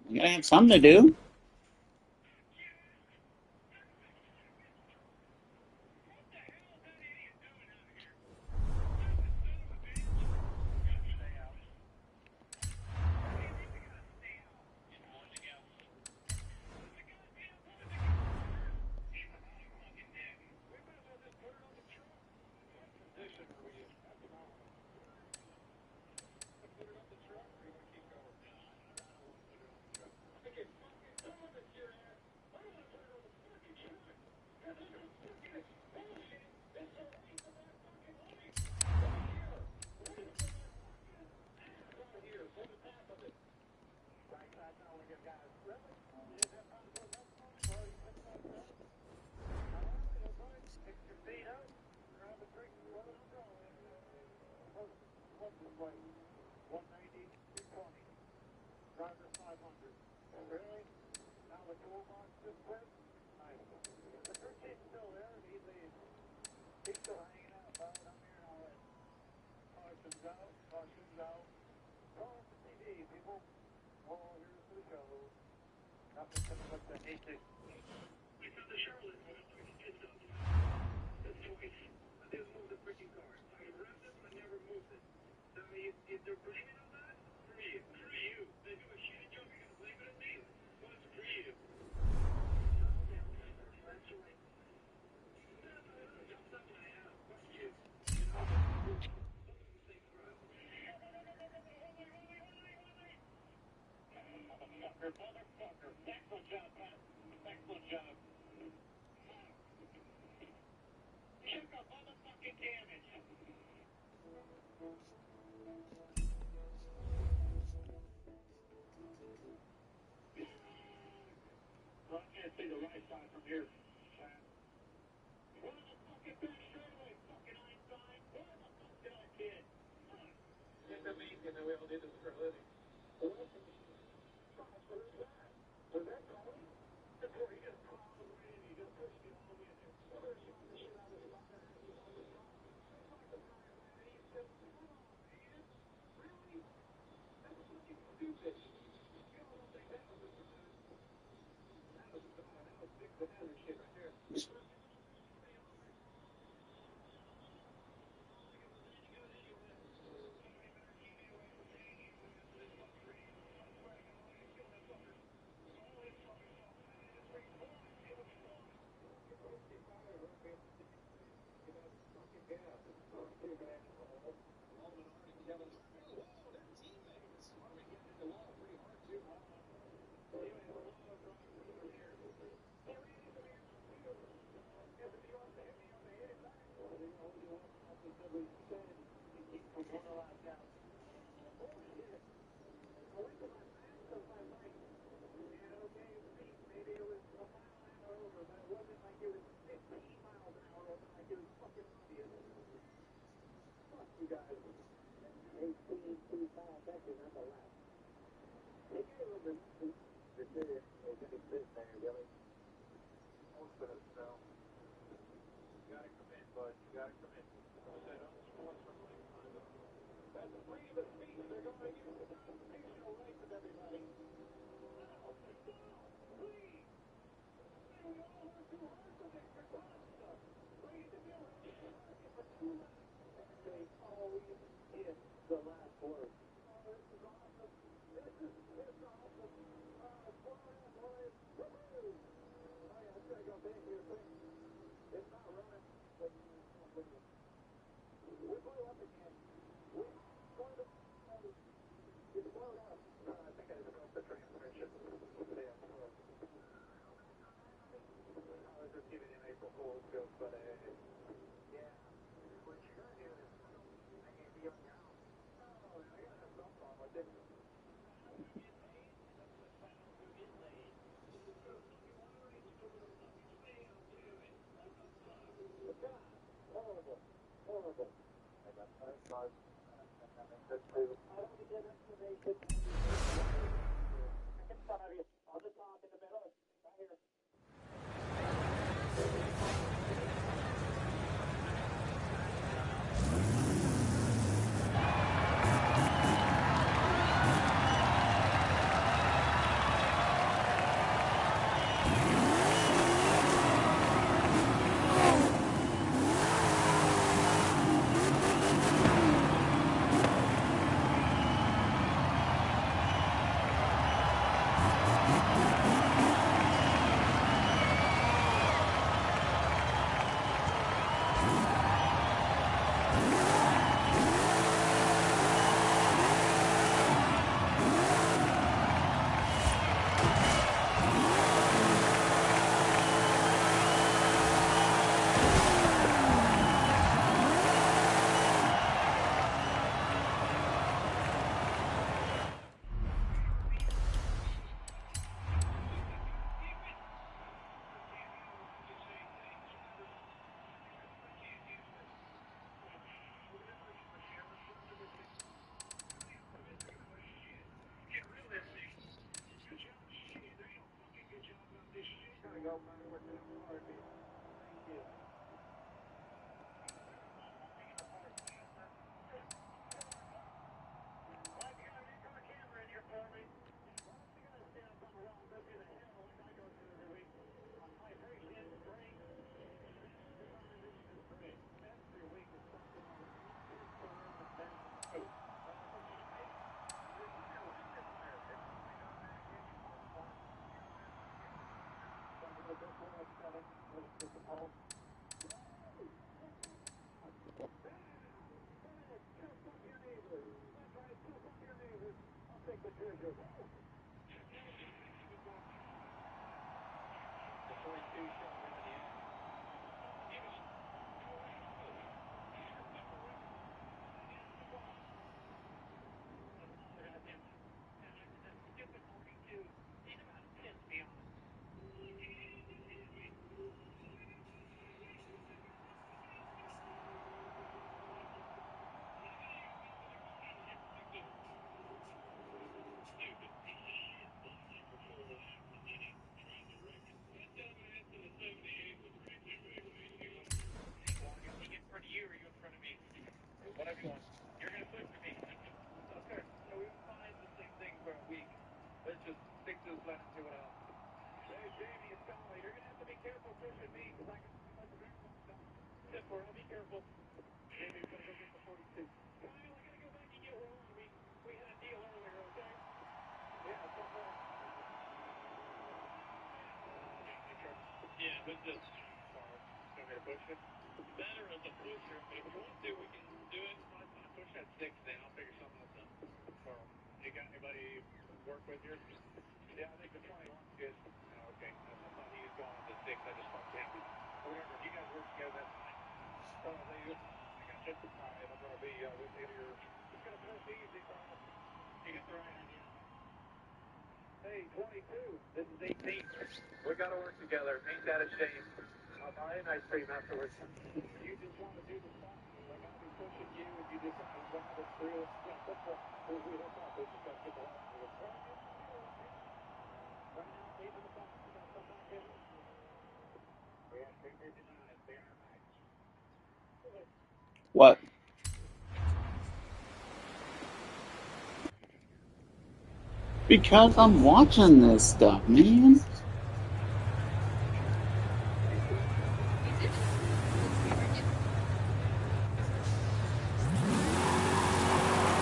You gotta have something to do. We got to work together. Ain't that a shame? I'll buy an ice cream afterwards. You just want to do the stuff. I got to be pushing you, and you just want to drive us through it. We hook up. We just got to get the light. Right now, leave the box. We got to come back in. We have fingers and eyes. They are right. What? Because I'm watching this stuff, man.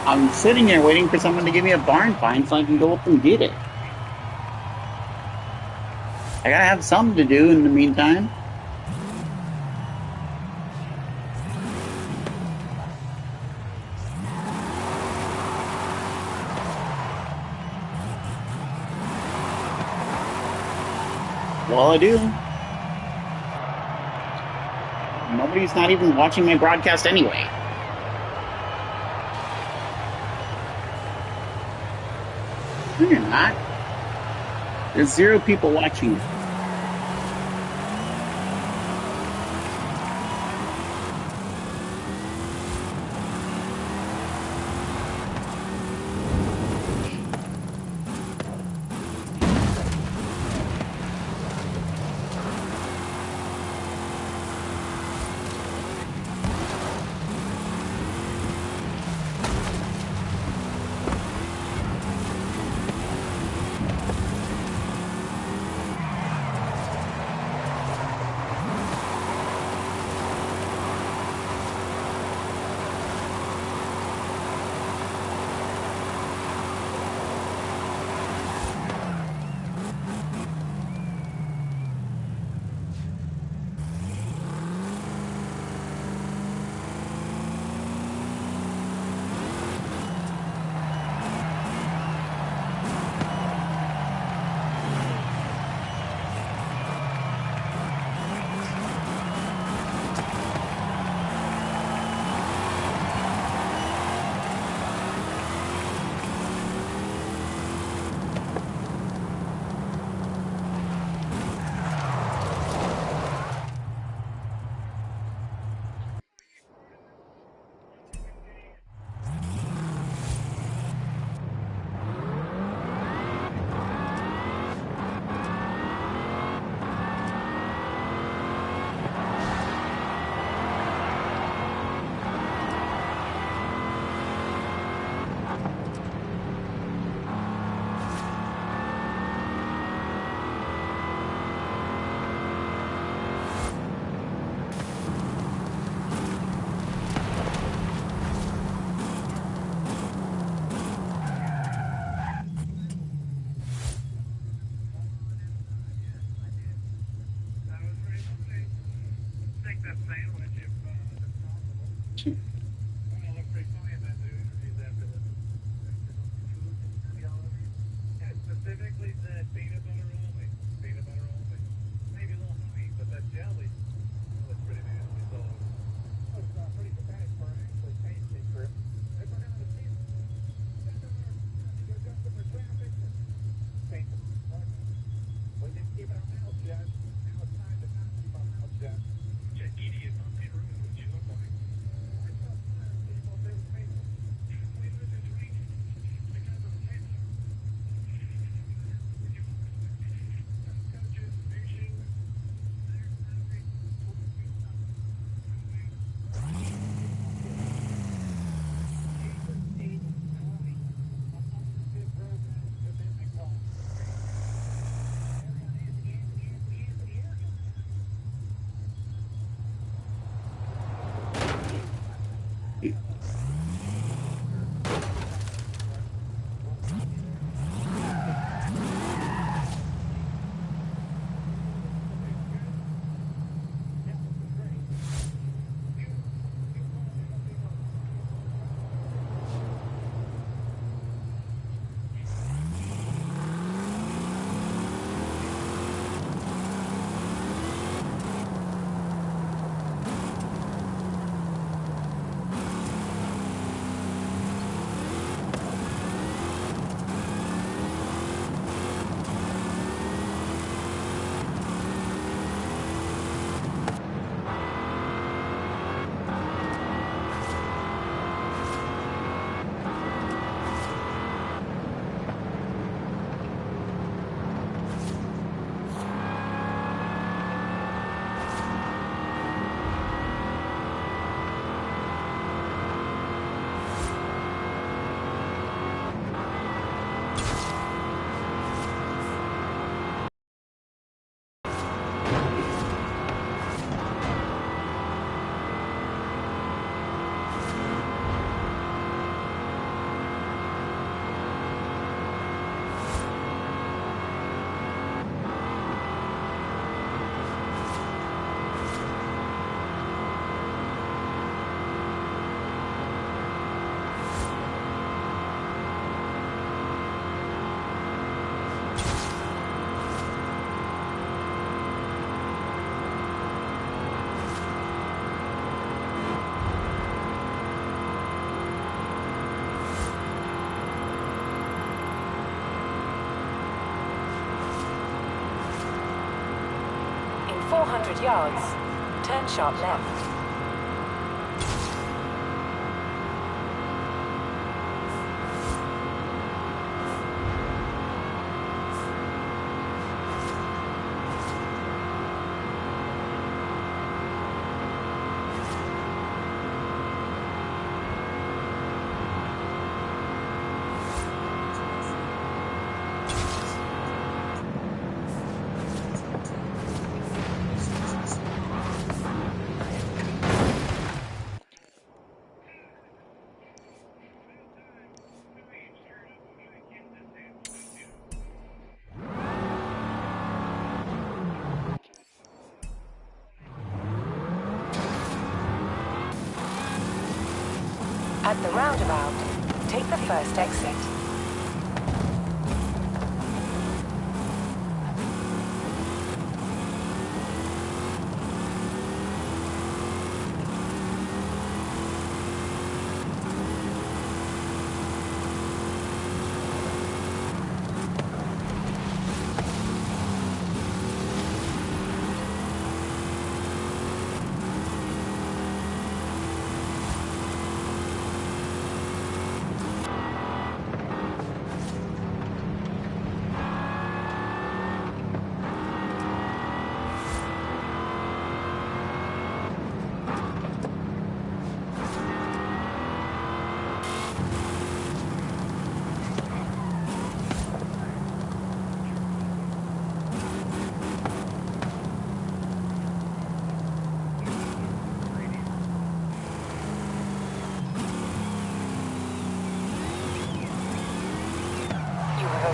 I'm sitting here waiting for someone to give me a barn find so I can go up and get it. I gotta have something to do in the meantime. Well, I do. Nobody's not even watching my broadcast anyway. No, you're not. There's 0 people watching it. 400 yards, turn sharp left. At the roundabout, take the first exit.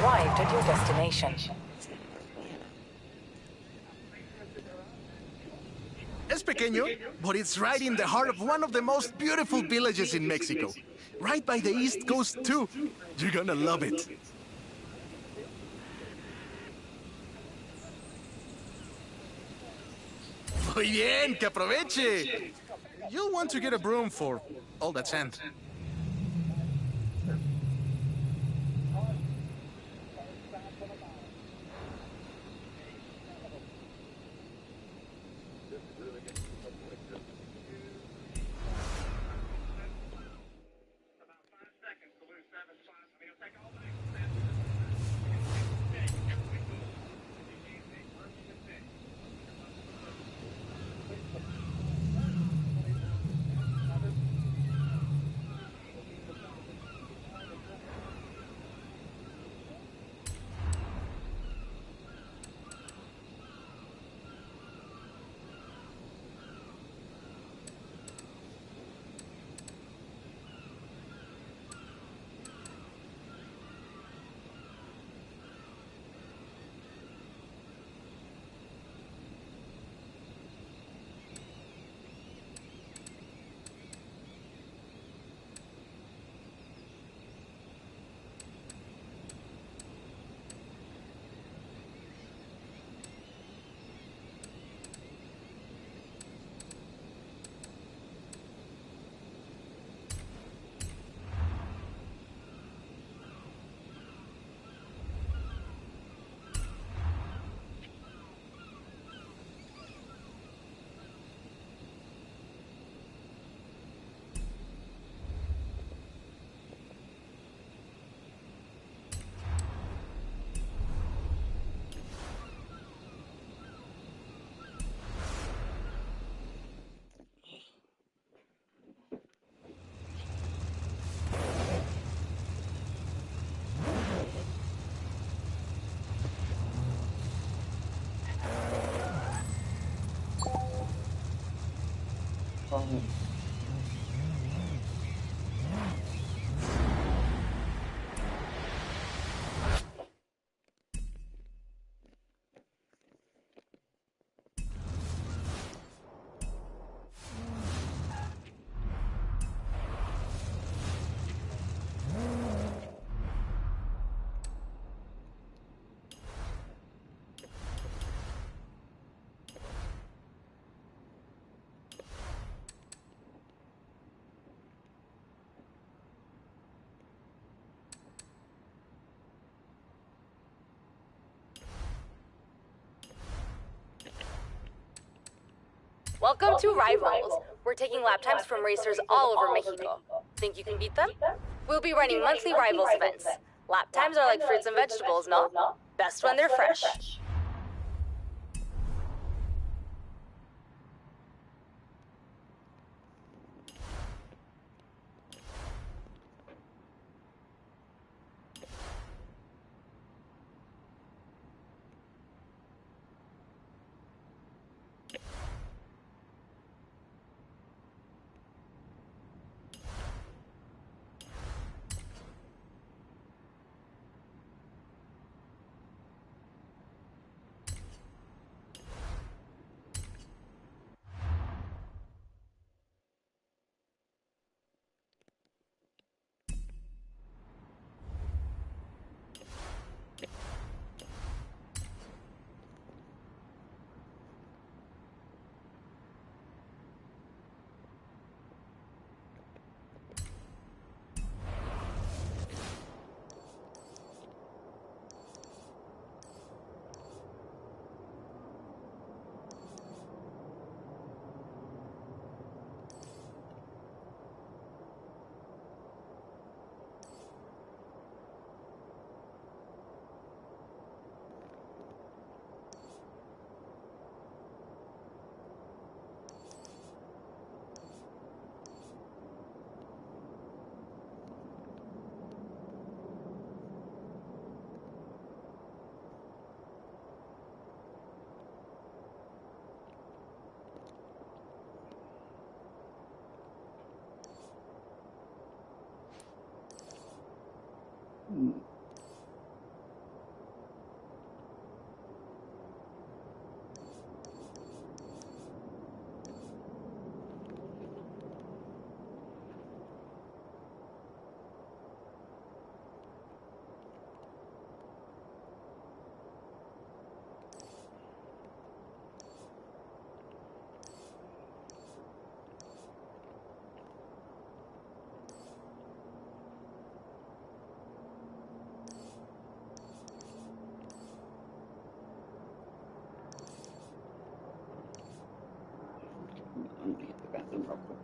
Arrived at your destination. Es pequeño, but it's right in the heart of one of the most beautiful villages in Mexico. Right by the East Coast, too. You're gonna love it. Muy bien, que aproveche. You'll want to get a broom for all that sand. Welcome to Rivals. We're taking lap times from racers all over Mexico. Think you can beat them? We'll be running monthly Rivals events. Lap times are like fruits and vegetables, no? Best when they're fresh. I'm gonna hit the bathroom real quick.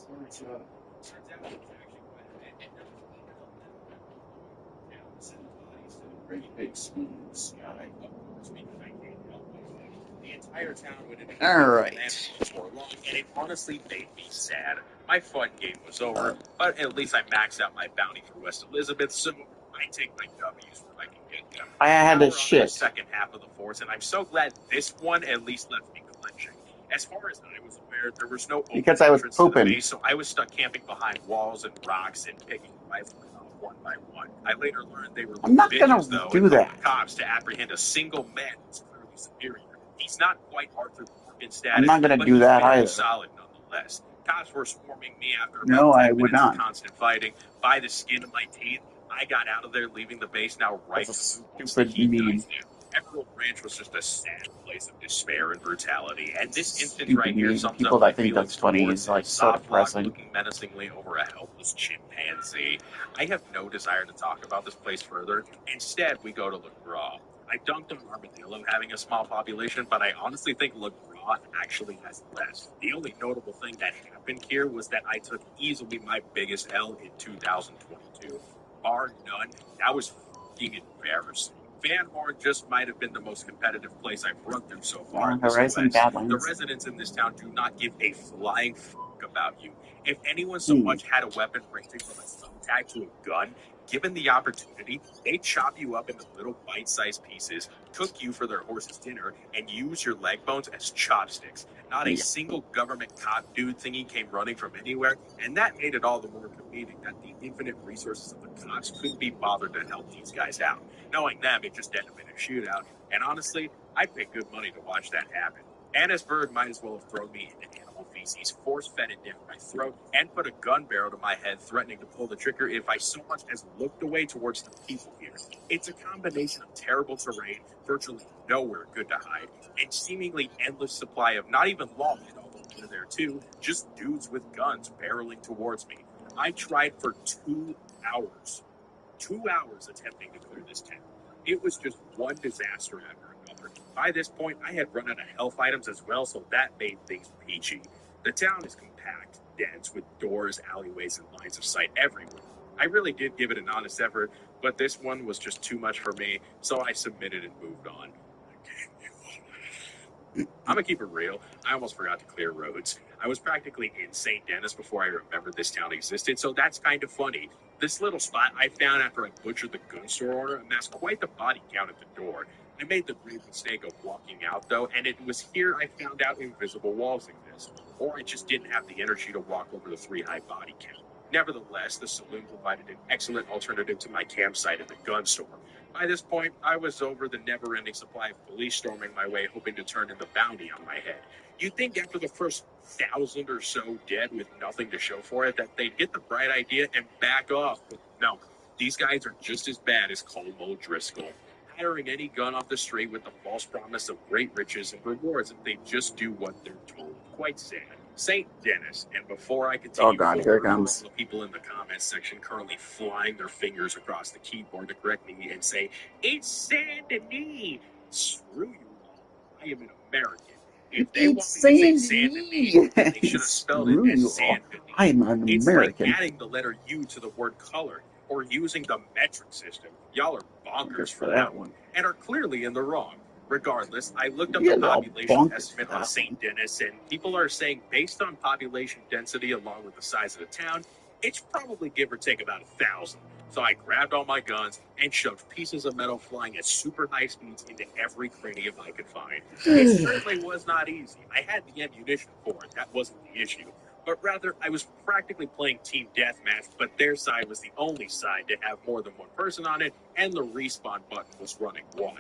The entire town would have All right. before long, and it honestly made me sad. My fun game was over, but at least I maxed out my bounty for West Elizabeth, so I take my W's when I can get them. I had Now to we're on the shit. second half of the force, and I'm so glad this one at least left me clenching. As far as I was aware, there was no open Because I was entrance to the pooping. base, so I was stuck camping behind walls and rocks and picking rifles off one by one. I later learned they were I'm not bitches, gonna though, do and told that. the cops to apprehend a single man who's clearly superior. He's not quite Arthur Morgan status, I'm not gonna but do he's that fairly either. solid nonetheless. Cops were swarming me after about No, 10 I would minutes not. of constant fighting. By the skin of my teeth, I got out of there, leaving the base now right That's a once the stupid heat meme. dies down. Emerald Ranch was just a sad place of despair and brutality, and this instance Stupid right here meme. sums People up my that think feelings that's funny towards is like it. so Soft block depressing. looking menacingly over a helpless chimpanzee. I have no desire to talk about this place further. Instead, we go to Le Gras. I dunked on Armadillo having a small population, but I honestly think Le Gras actually has less. The only notable thing that happened here was that I took easily my biggest L in 2022. Bar none, that was fucking embarrassing. Van Horn just might have been the most competitive place I've run through so far in this Horizon West. The Badlands. residents in this town do not give a flying fuck about you. If anyone so much had a weapon ranging from a thumbtack to a gun, given the opportunity, they chop you up into little bite-sized pieces, cook you for their horse's dinner, and use your leg bones as chopsticks. Not a single government cop dude thingy came running from anywhere, and that made it all the more comedic that the infinite resources of the cops couldn't be bothered to help these guys out. Knowing them, it just ended up in a shootout, and honestly, I'd pay good money to watch that happen. Annisburg might as well have thrown me into animal feces, force-fed it down my throat, and put a gun barrel to my head, threatening to pull the trigger if I so much as looked away towards the people here. It's a combination of terrible terrain, virtually nowhere good to hide, and seemingly endless supply of not even lawmen, although they're there too, just dudes with guns barreling towards me. I tried for 2 hours. 2 hours attempting to clear this town. It was just one disaster after another. By this point, I had run out of health items as well, so that made things peachy. The town is compact, dense, with doors, alleyways, and lines of sight everywhere. I really did give it an honest effort, but this one was just too much for me, so I submitted and moved on. I'm gonna keep it real. I almost forgot to clear roads. I was practically in St. Denis before I remembered this town existed, so that's kind of funny. This little spot I found after I butchered the gun store owner amassed quite the body count at the door. I made the grave mistake of walking out, though, and it was here I found out invisible walls exist. Or I just didn't have the energy to walk over the 3 high body count. Nevertheless, the saloon provided an excellent alternative to my campsite at the gun store. By this point, I was over the never-ending supply of police storming my way, hoping to turn in the bounty on my head. You'd think after the first 1,000 or so dead with nothing to show for it that they'd get the bright idea and back off. But no, these guys are just as bad as Colm O'Driscoll, hiring any gun off the street with the false promise of great riches and rewards if they just do what they're told. Quite sad. St. Denis, and before I continue Oh God, here it comes. the people in the comments section currently flying their fingers across the keyboard to correct me and say, "It's Saint Denis." Screw you all. I am an American. If they want me to say Saint Denis, then they should have spelled it as Saint Denis. I'm an It's American. like adding the letter U to the word color or using the metric system. Y'all are bonkers for that one and are clearly in the wrong. Regardless, I looked up the population estimate on St. Denis, and people are saying based on population density along with the size of the town, it's probably give or take about 1,000. So I grabbed all my guns and shoved pieces of metal flying at super high speeds into every cranium I could find. It certainly was not easy. I had the ammunition for it. That wasn't the issue. But rather, I was practically playing team deathmatch, but their side was the only side to have more than one person on it, and the respawn button was running wild.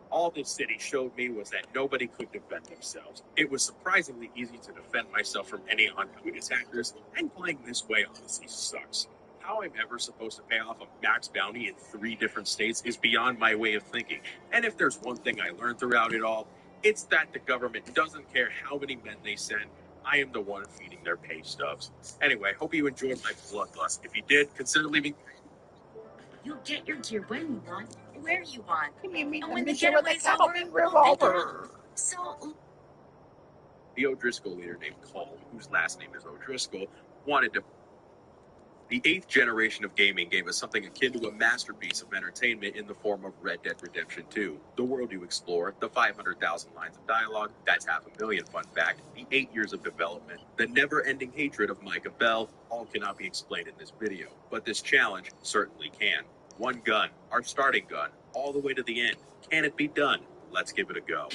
All this city showed me was that nobody could defend themselves. It was surprisingly easy to defend myself from any oncoming attackers, and playing this way honestly sucks. How I'm ever supposed to pay off a max bounty in 3 different states is beyond my way of thinking. And if there's one thing I learned throughout it all, it's that the government doesn't care how many men they send. I am the one feeding their pay stubs. Anyway, hope you enjoyed my bloodlust. If you did, consider leaving. You'll get your gear when you want, where you want. And when the getaway's over, revolver. So The O'Driscoll leader named Colm, whose last name is O'Driscoll, wanted to. The 8th generation of gaming gave us something akin to a masterpiece of entertainment in the form of Red Dead Redemption 2. The world you explore, the 500,000 lines of dialogue, that's 500,000 fun fact, the 8 years of development, the never-ending hatred of Micah Bell, all cannot be explained in this video. But this challenge certainly can. One gun, our starting gun, all the way to the end. Can it be done? Let's give it a go.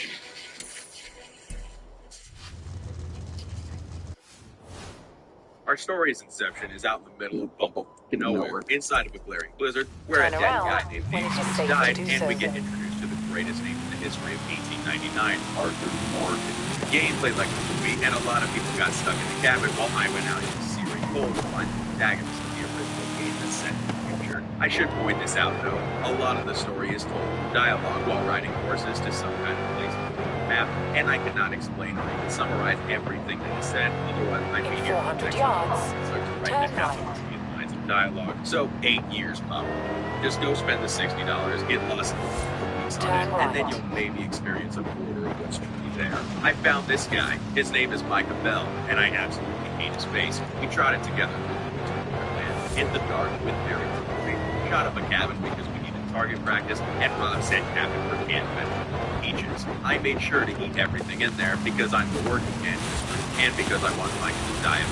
Our story's inception is out in the middle of Bumble, nowhere, inside of a glaring blizzard, where a Turn dead around guy named when it is Jesus safe to died, do and so. we get introduced to the greatest name in the history of 1899, Arthur Morgan. The game played like a movie, and a lot of people got stuck in the cabin while I went out into the searing cold to find the protagonist of the original game that's set in the future. I should point this out, though. A lot of the story is told through dialogue while riding horses to some kind of place on the map, and I could not explain or even summarize everything that he said, otherwise I'd be In here 400 for yards, so to write turn that down right. in lines of dialogue. So 8 years up. Just go spend the $60, get lost in the weeks on Turn it, and then right. you'll maybe experience a quarter of what's truly there. I found this guy. His name is Micah Bell, and I absolutely hate his face. We trotted together in the dark with very little weight. Shot up a cabin because we needed target practice, and Rob said cabin for canned vegetable peaches. I made sure to eat everything in there because I'm the working man and because I want Micah to die of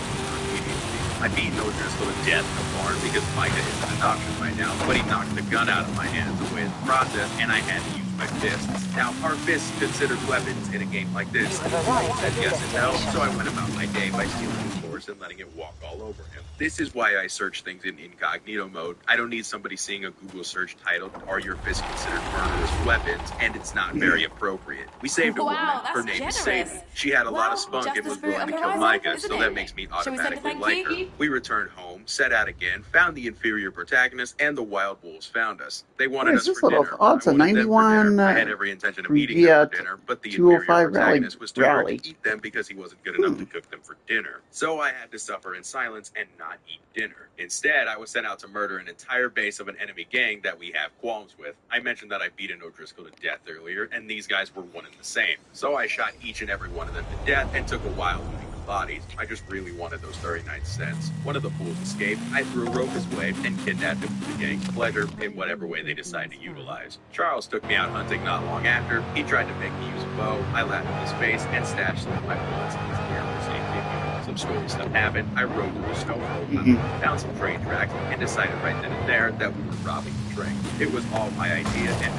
immediately. I beat O'Driscoll to death in the barn because Micah is an adoption right now, but he knocked the gun out of my hands away in the process, and I had to use my fists. Now, are fists considered weapons in a game like this? You have arrived Said at your yes and no, destination. so I went about my day by stealing his horse and letting it walk all over him. This is why I search things in incognito mode. I don't need somebody seeing a Google search titled, "Are your fists considered murderous weapons?" And it's not very appropriate. We saved a woman. Her name is Sadie. She had a lot of spunk and was willing to kill Micah, so that makes me automatically like her. We returned home, set out again, found the inferior protagonist, and the wild wolves found us. They wanted us for dinner. Oh, it's a I wanted them for 91 dinner. I had every intention of eating them for dinner, but the inferior 205 protagonist was too hurt rally. to eat them because he wasn't good enough to cook them for dinner. So I had to suffer in silence and not eat dinner. Instead, I was sent out to murder an entire base of an enemy gang that we have qualms with. I mentioned that I beat an O'Driscoll to death earlier, and these guys were one and the same. So I shot each and every one of them to death and took a while moving the bodies. I just really wanted those 39 cents. One of the fools escaped. I threw a rope his way and kidnapped him for the gang's pleasure in whatever way they decide to utilize. Charles took me out hunting not long after. He tried to make me use a bow. I laughed in his face and stashed some of my bullets in his ear for safety. Some scary stuff happened. I rode through the snow for a while, found some train tracks, and decided right then and there that we were robbing the train. It was all my idea, and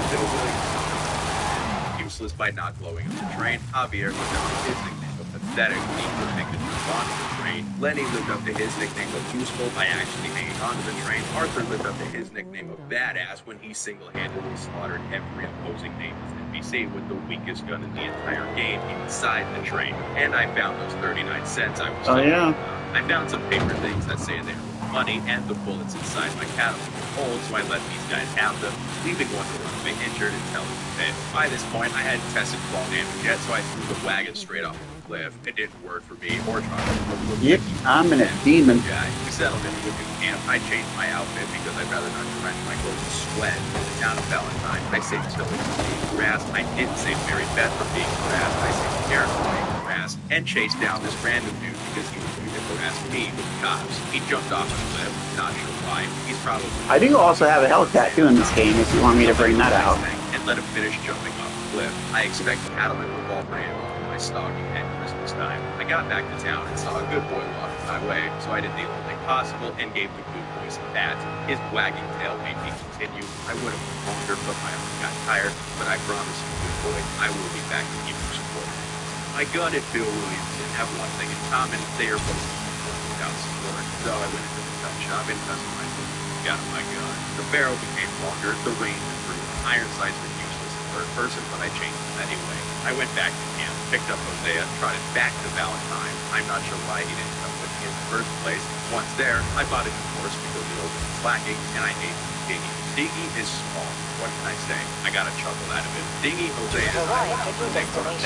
Bill Williams useless by not blowing up the train. Javier lived up to his nickname of pathetic. He would make the move onto the train. Lenny lived up to his nickname of useful by actually hanging onto the train. Arthur lived up to his nickname of badass when he single-handedly slaughtered every opposing nameless NPC with the weakest gun in the entire game inside the train. And I found those 39 cents I was talking about. I found some paper things that say they were money and the bullets inside my catalog were old, so I let these guys have them, leaving one to run away injured until it was dead. By this point, I hadn't tested fall damage yet, so I threw the wagon straight off the cliff. It didn't work for me or Charlie. Yep, I'm in a demon. Guy. We settled into a new camp. I changed my outfit because I'd rather not drench my clothes in sweat. In the town of Valentine, I saved Tilly from being harassed. I didn't save Mary Beth from being harassed. I saved Karen from being harassed and chased down this random dude because he was going to harass me with the cops. He jumped off a cliff, not sure why. He's probably... I do also have a health tattoo in this game if you want me to bring that out. And let him finish jumping off the cliff. I expect to paddle in revolver ammo for my stalking at Christmas time. I got back to town and saw a good boy walking my way, so I did the only thing possible and gave the good boy some bats. His wagging tail made me continue. I would have longer, but my arm got tired. But I promise you, good boy, I will be back to keep you supported. My gun and Bill Williamson have one thing in common. They are both without support. So I went into the gun shop and customized it. Got my gun. The barrel became longer, the range improved. Iron sights were useless in third person, but I changed them anyway. I went back to camp, picked up Hosea, trotted back to Valentine. I'm not sure why he didn't come with me in the first place. Once there, I bought a new horse because the old one was lacking, and I named him Dingy. Dingy is small. What can I say? I got a chuckle out of it. Dingy, Hosea, and I will take for 1,000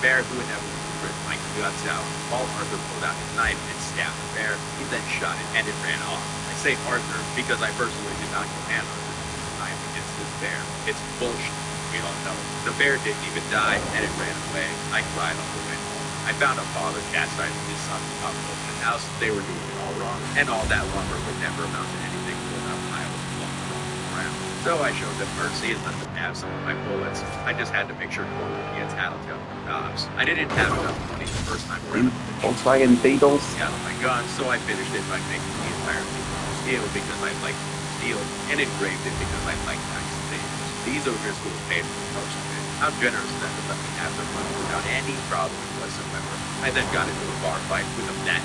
bear who inevitably ripped my guts out. Paul Arthur pulled out his knife and stabbed the bear. He then shot it, and it ran off. I say Arthur because I personally did not command Arthur to use a knife against this bear. It's bullshit. We all know. The bear didn't even die, and it ran away. I cried all the way home. I I found a father chastising his son about building a house. They were doing it all wrong, and all that lumber would never amount to anything without piles of lumber rolling around. So I showed them mercy and let them have some of my bullets. I just had to make sure no one gets tattletale on jobs. I didn't have enough money the first time around. Volkswagen Beetles. Out of my gun, so I finished it by making the entire thing steel because I liked steel, and engraved it because I liked nice things. These O'Driscoll paid for most of it. How generous of them to let me have their money without any problem whatsoever. I then got into a bar fight with a that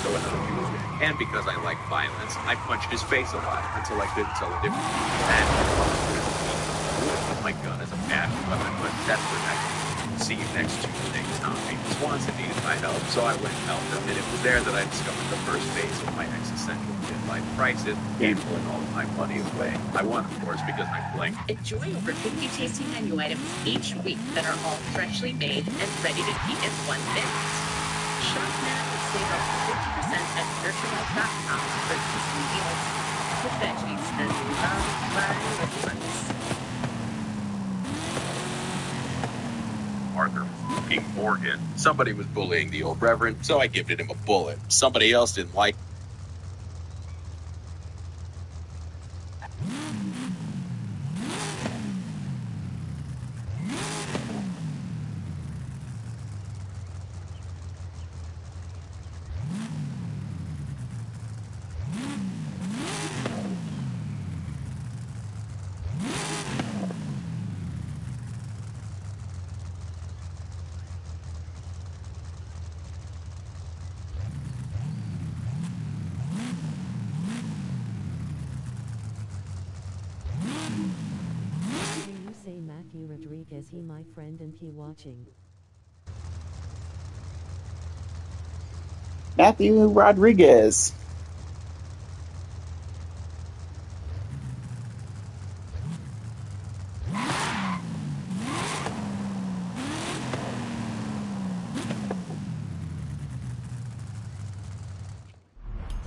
so another dude was winning. And because I like violence, I punched his face a lot until I couldn't tell the difference between that and my gun as a bad weapon, but that's protected. See you next Tuesday, Tommy. Swanson needed my help, so I went and helped him, and it was there that I discovered the first phase of my existential midlife crisis, gambling all of my money away. I won, of course, because I'm blank. Enjoy over 50 tasty menu items each week that are all freshly made and ready to eat in one bit. Shop now and save up to 50% at nurturelife.com for tasty meals with veggies and loved by little ones. Arthur King Morgan. Somebody was bullying the old reverend, so I gifted him a bullet. Somebody else didn't like Can you say Matthew Rodriguez? He my friend and he watching. Matthew Rodriguez.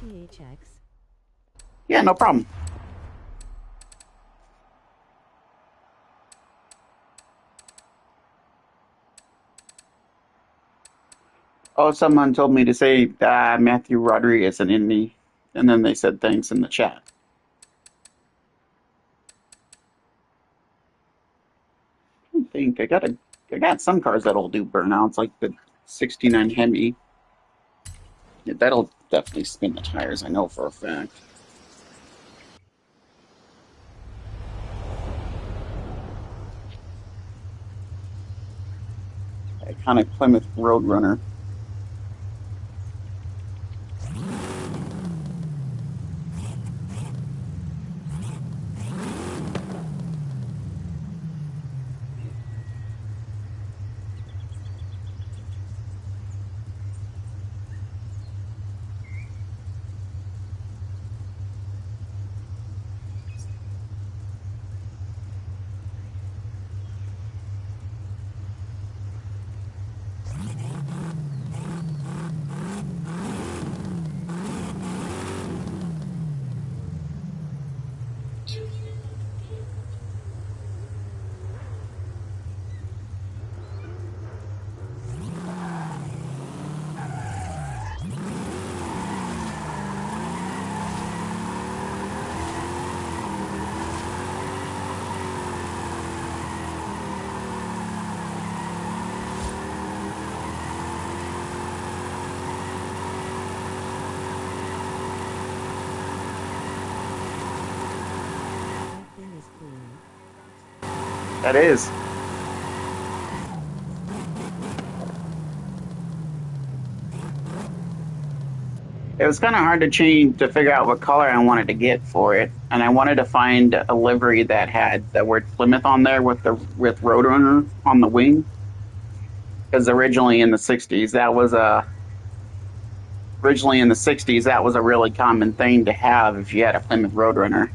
THX. Yeah, no problem. Oh, someone told me to say Matthew Rodriguez and Indy, and then they said thanks in the chat. I don't think I got some cars that'll do burnouts, like the '69 Hemi. Yeah, that'll definitely spin the tires. I know for a fact. Iconic Plymouth Roadrunner. That thing is clean. That is. It was kind of hard to figure out what color I wanted to get for it, and I wanted to find a livery that had the word Plymouth on there with Roadrunner on the wing. Because originally in the '60s, that was a really common thing to have if you had a Plymouth Roadrunner.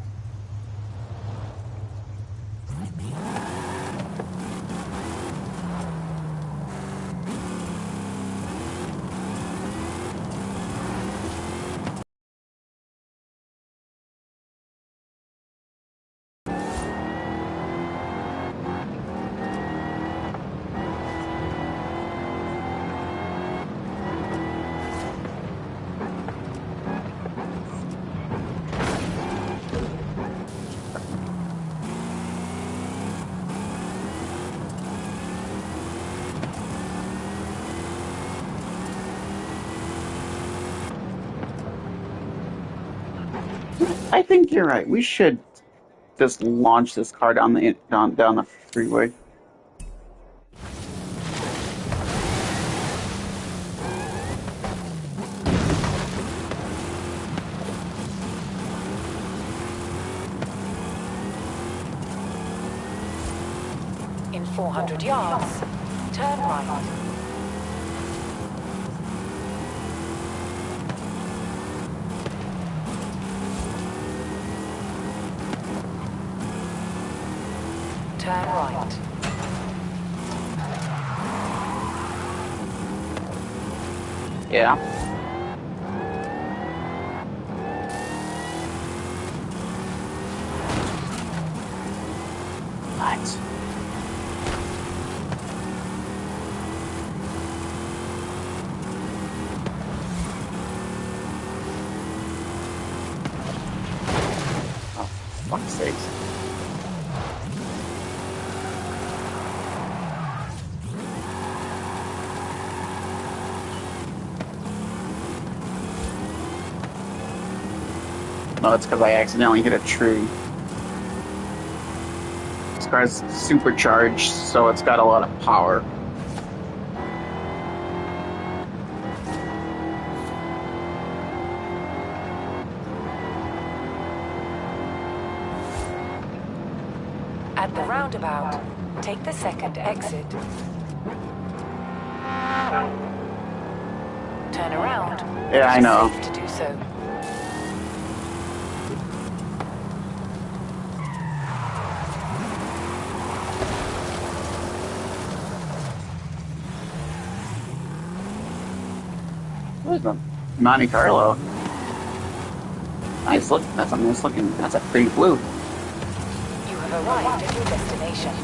I think you're right. We should just launch this car down the freeway. In 400 yards, turn right. Turn right. Yeah. What? Oh, for fuck's sakes. No, it's because I accidentally hit a tree. This car's supercharged, so it's got a lot of power. At the roundabout, take the second exit. Turn around. Yeah, I know. It's safe to do so. What is that? Monte Carlo. Nice look. That's a nice looking. That's a pretty blue. You have arrived at your destination.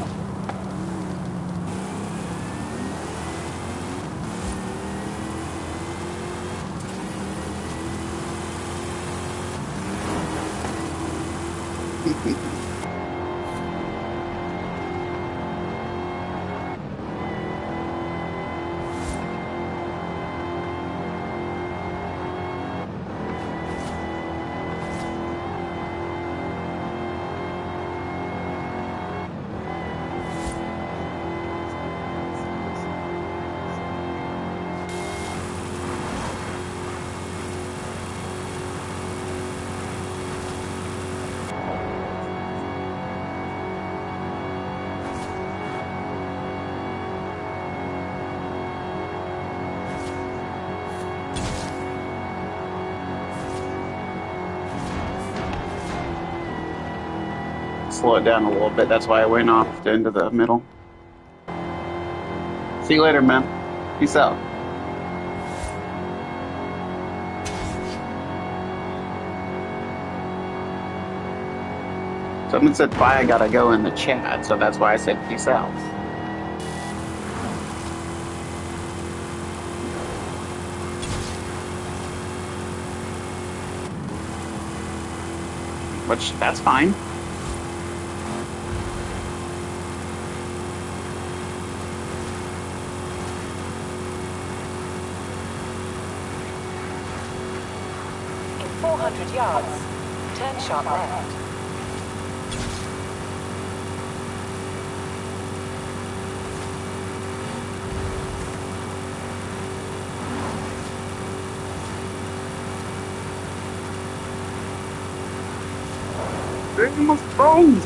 Slow it down a little bit. That's why I went off into the middle. See you later, man. Peace out. Someone said bye, I gotta go in the chat, so that's why I said peace out. Which, that's fine. In 400 yards, turn sharp left. They're almost bones.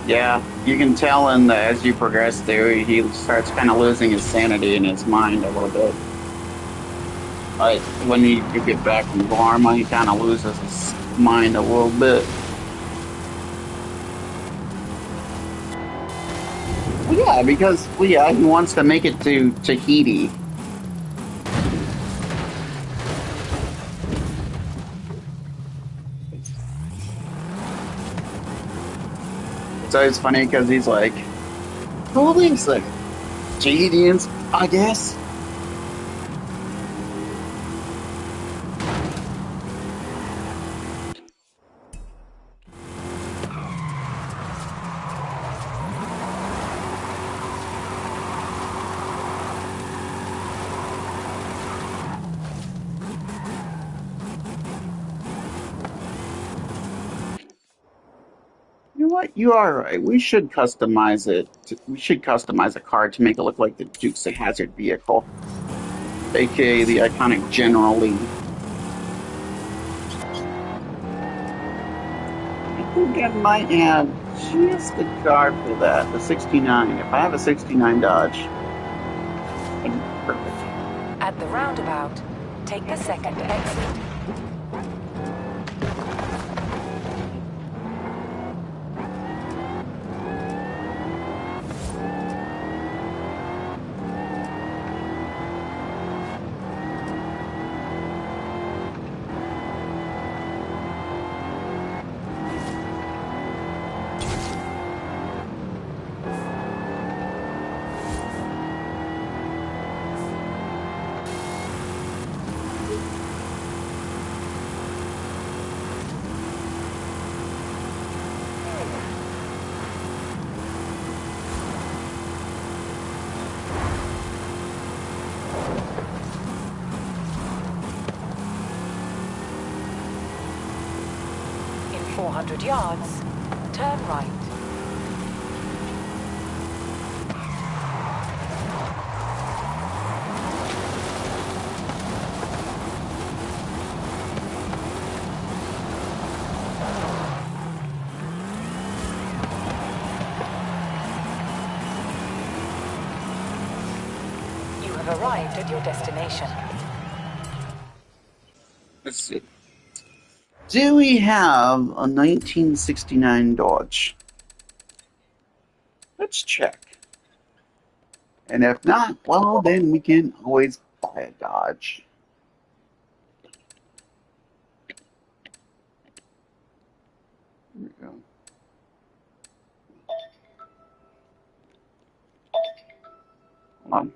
Yeah, you can tell as you progress through, he starts kind of losing his sanity in his mind a little bit. Like, when you get back from Varma, he kind of loses his mind a little bit. Well, yeah, because, well, yeah, he wants to make it to Tahiti. So it's funny because he's like, who lives there? Tahitians, I guess. what? You are right. We should customize it. We should customize a car to make it look like the Dukes of Hazzard vehicle, aka the iconic General Lee. I think I might have just a car for that. The '69. If I have a '69 Dodge, that'd be perfect. At the roundabout, take the second exit. In 400 yards, turn right. You have arrived at your destination. Let's see. Do we have a 1969 Dodge? Let's check. And if not, well, then we can always buy a Dodge. Here we go. Hold on.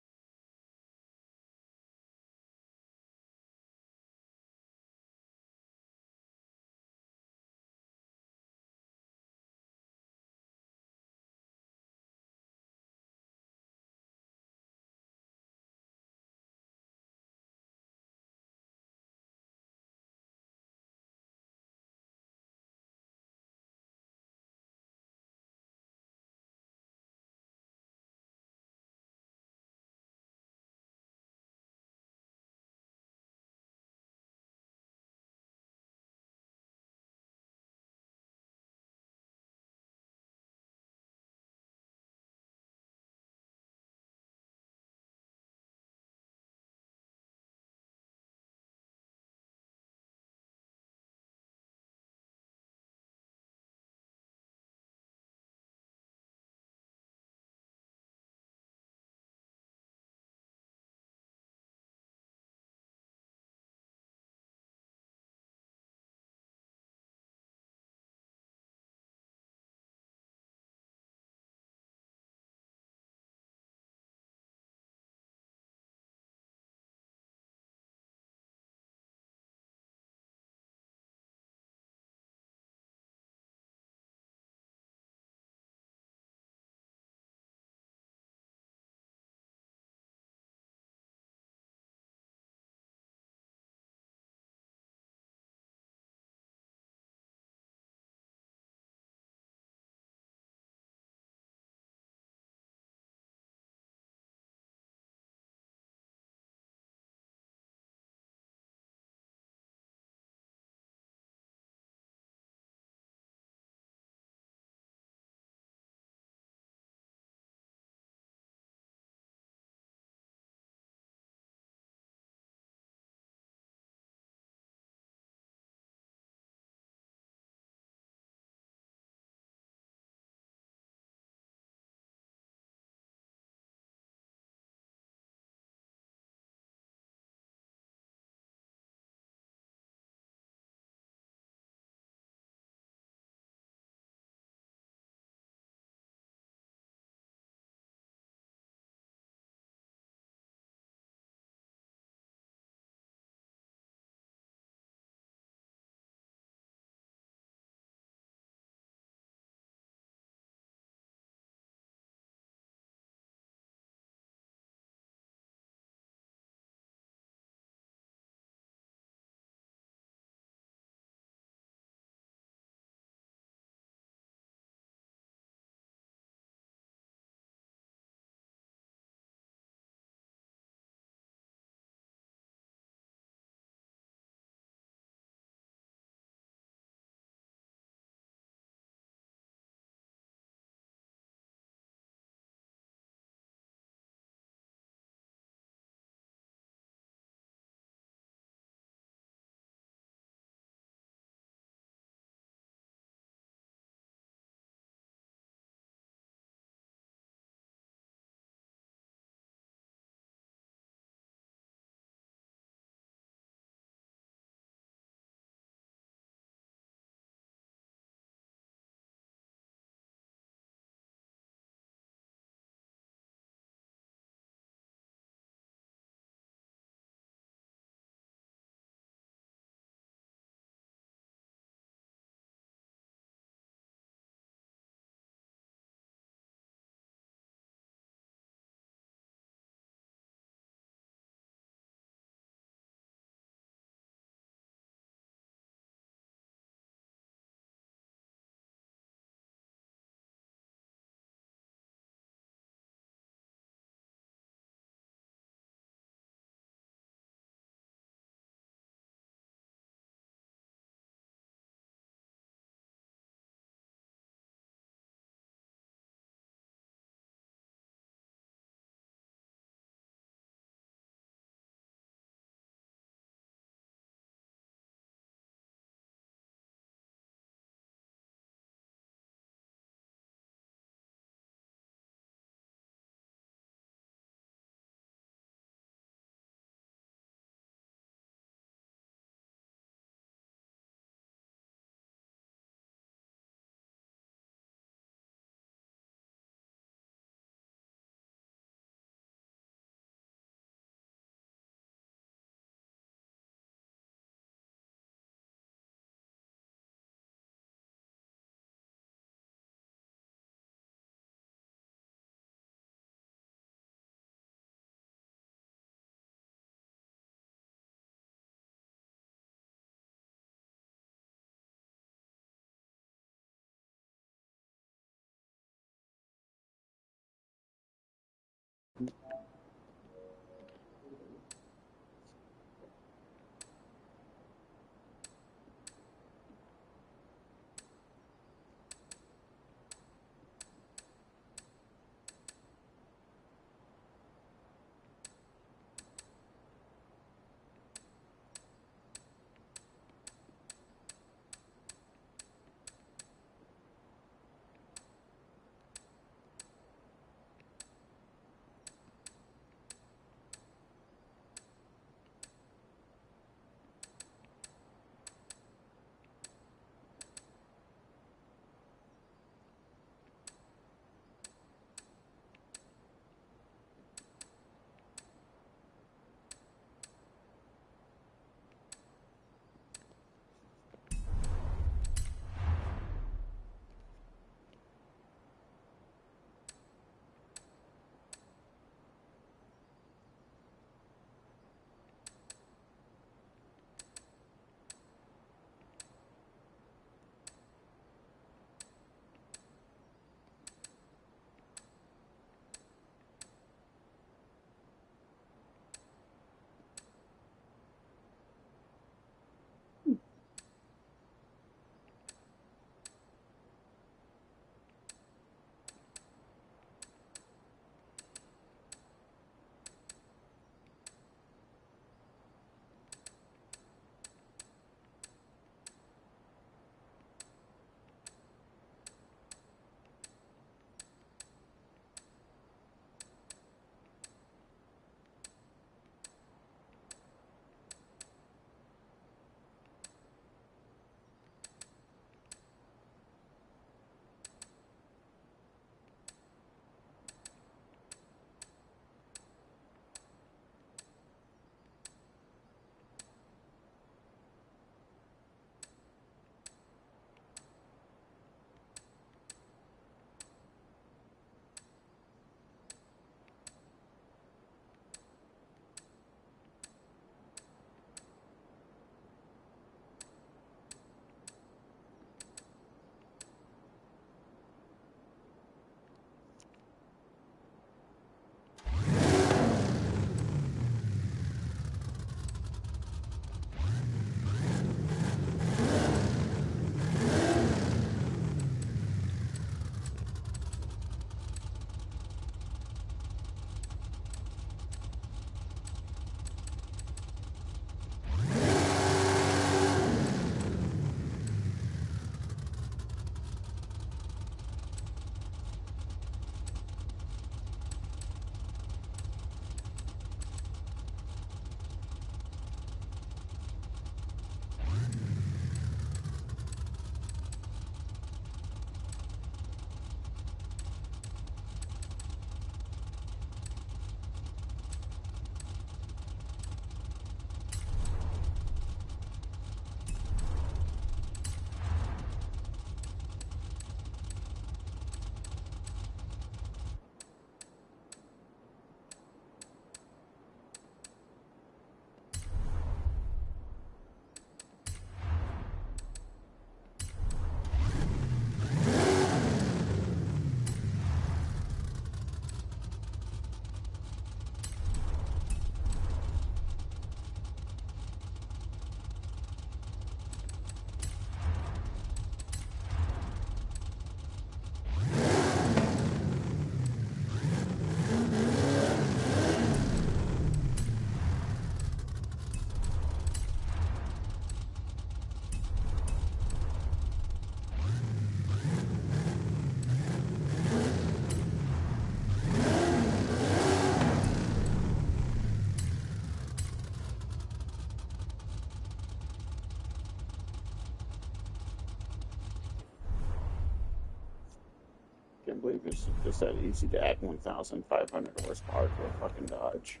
can't believe it's just that easy to add 1,500 horsepower to a fucking Dodge.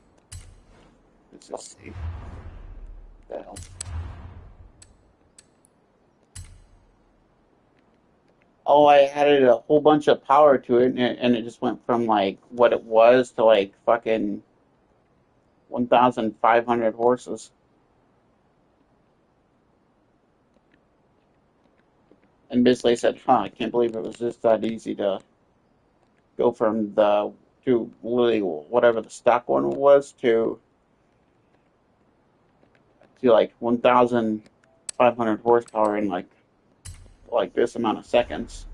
It's just safe. What the hell? Oh, I added a whole bunch of power to it, and it just went from like what it was to like fucking 1,500 horses. And basically said, I can't believe it was just that easy to go from the to literally whatever the stock one was to like 1,500 horsepower in like this amount of seconds.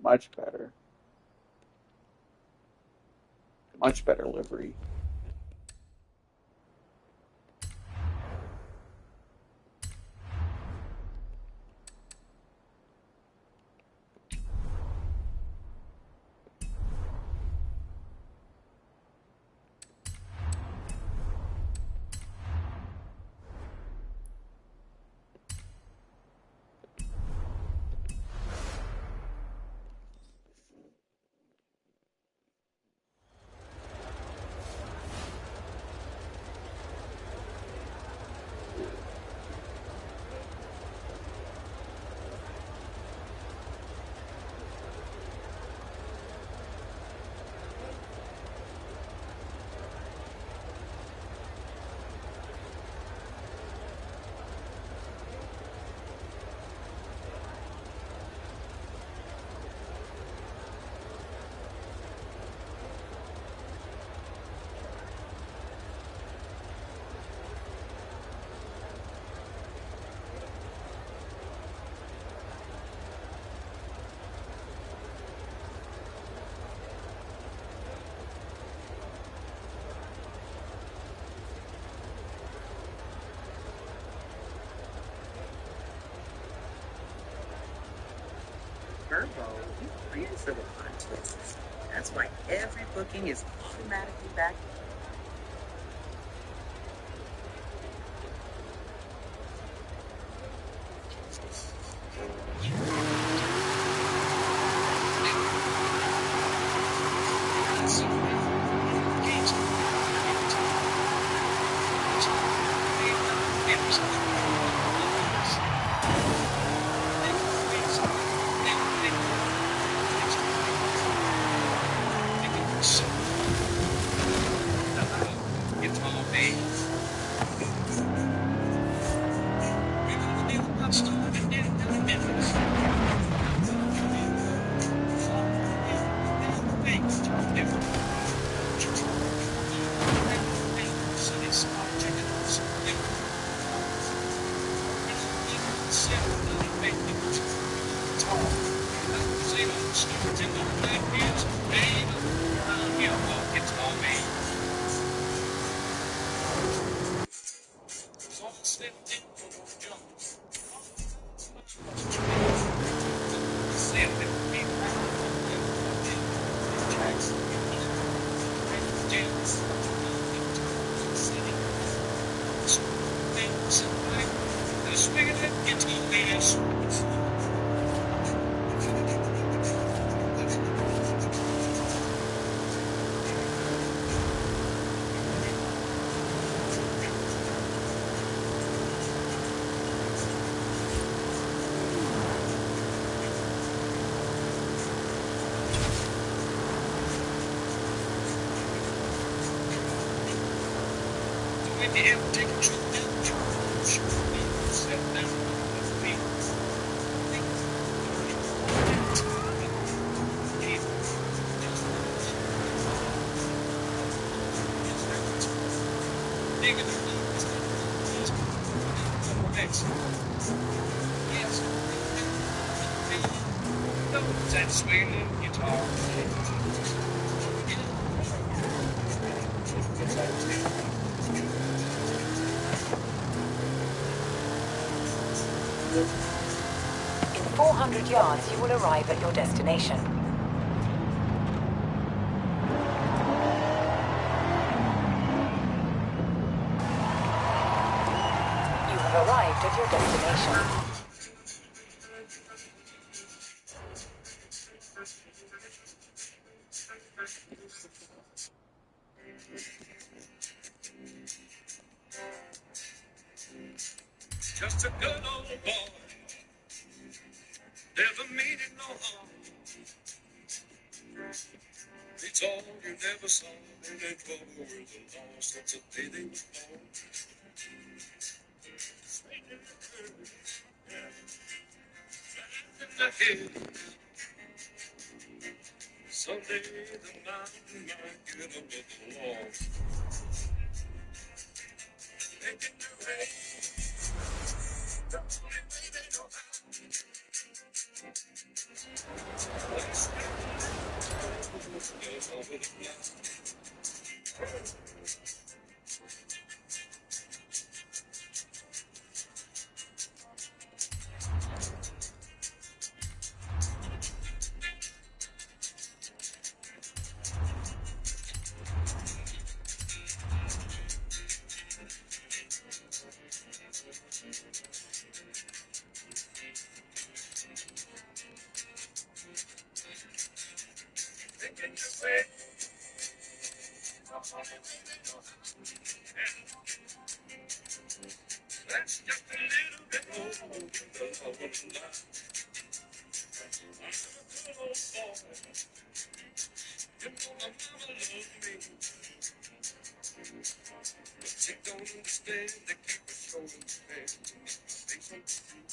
Much better. Much better livery. Turbo, you for the contest. That's why every booking is automatically backed. In 400 yards, you will arrive at your destination. You have arrived at your destination. Just a good old boy, never meaning no harm. It's all you never saw in that trouble world alone since the day they were born. Straight in the curve, flat in the head. Someday the mountain might get above the wall. Making the rain, the only way they know how. Let's go over the block. Making the rain, the only way they know how. That's just a little bit more than the love of life. I'm a good old boy. You know my mama loved me. But she don't understand. They keep it showing pain to make my face so true.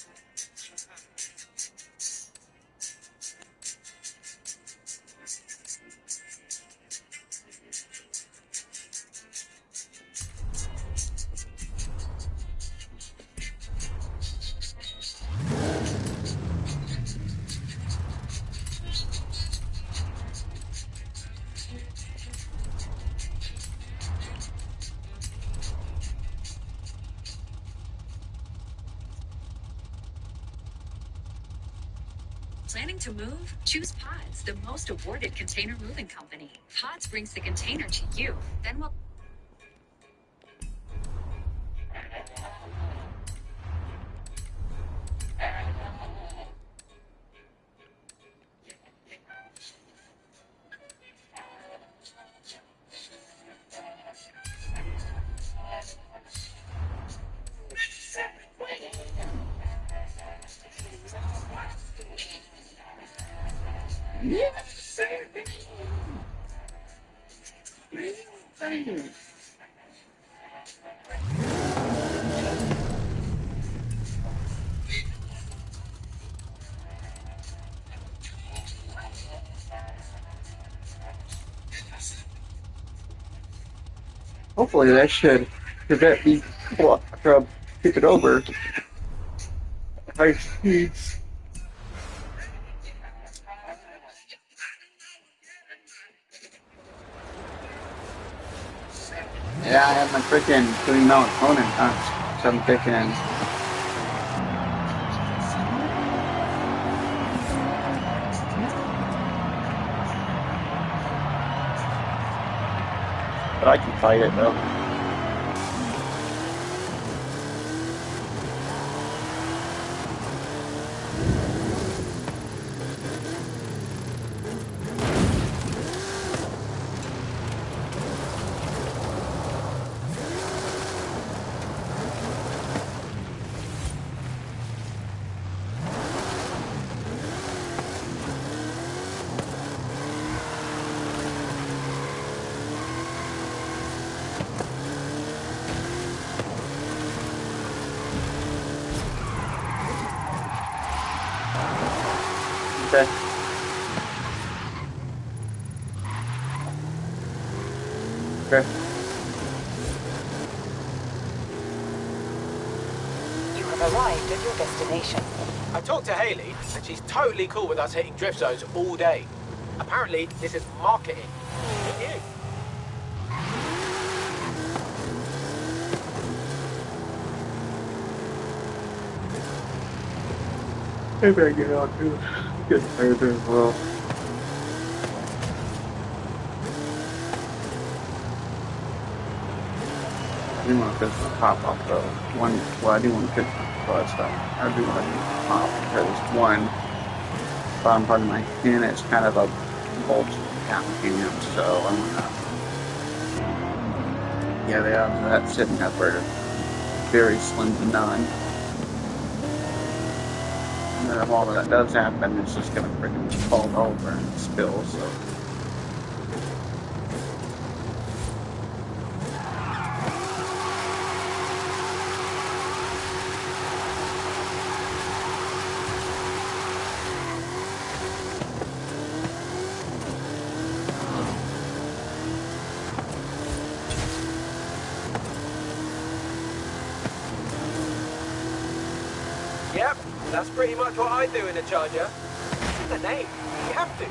Planning to move? Choose Pods, the most awarded container moving company. Pods brings the container to you, then we'll... Hopefully that should prevent me from tipping over at high speeds. Yeah, I have my freaking doing melatonin so I'm taking. But I can fight it though. Okay. Okay. You have arrived at your destination. I talked to Haley, and she's totally cool with us hitting drift zones all day. Apparently, this is marketing. Who knew? Maybe I get out too. Get tired as well. I do want to fix my pop off though. I do want to fix my clutch though. I do want to pop because one, bottom part of my pin is kind of a bolt application, so I'm gonna. Yeah, they have that sitting up there. Very slim to none. And then if all that does happen, it's just gonna freaking fall over and spill, so. Yep, that's pretty much what I do in a Charger. It's in the name. You have to.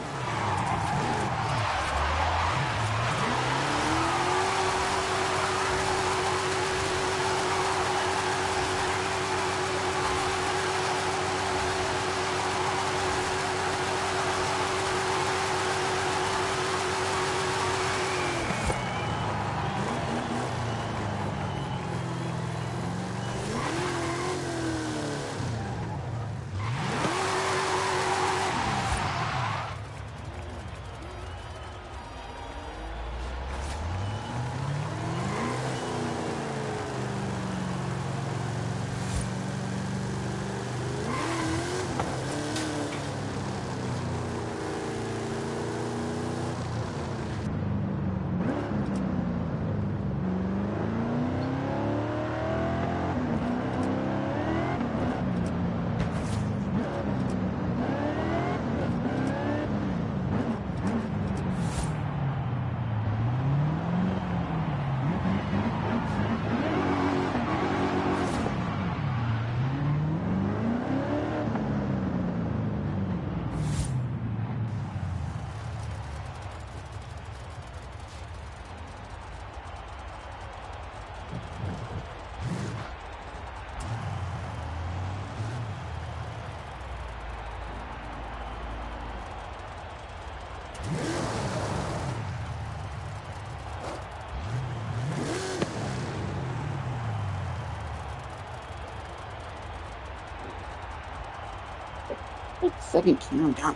Like second cam down.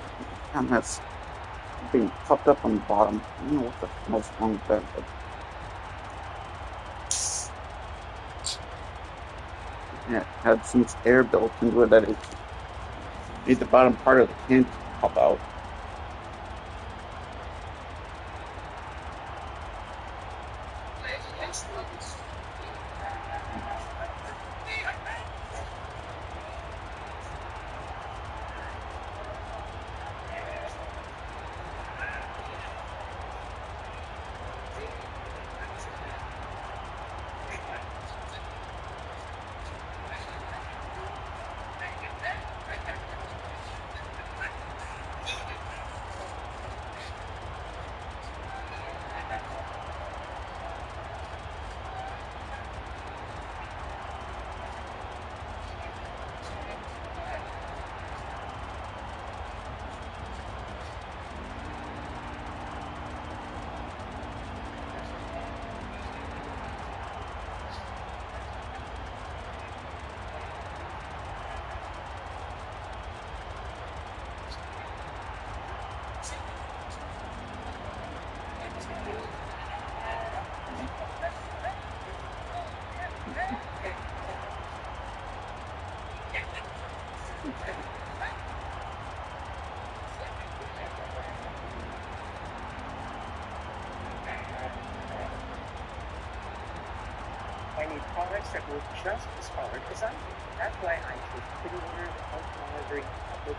Damn, that's being popped up on the bottom. I don't know what the hell's wrong with that, but it had so much air built into it that it made the bottom part of the can pop out. I need products that work just as hard as I do. That's why I choose Pretty Litter's health monitoring tablet.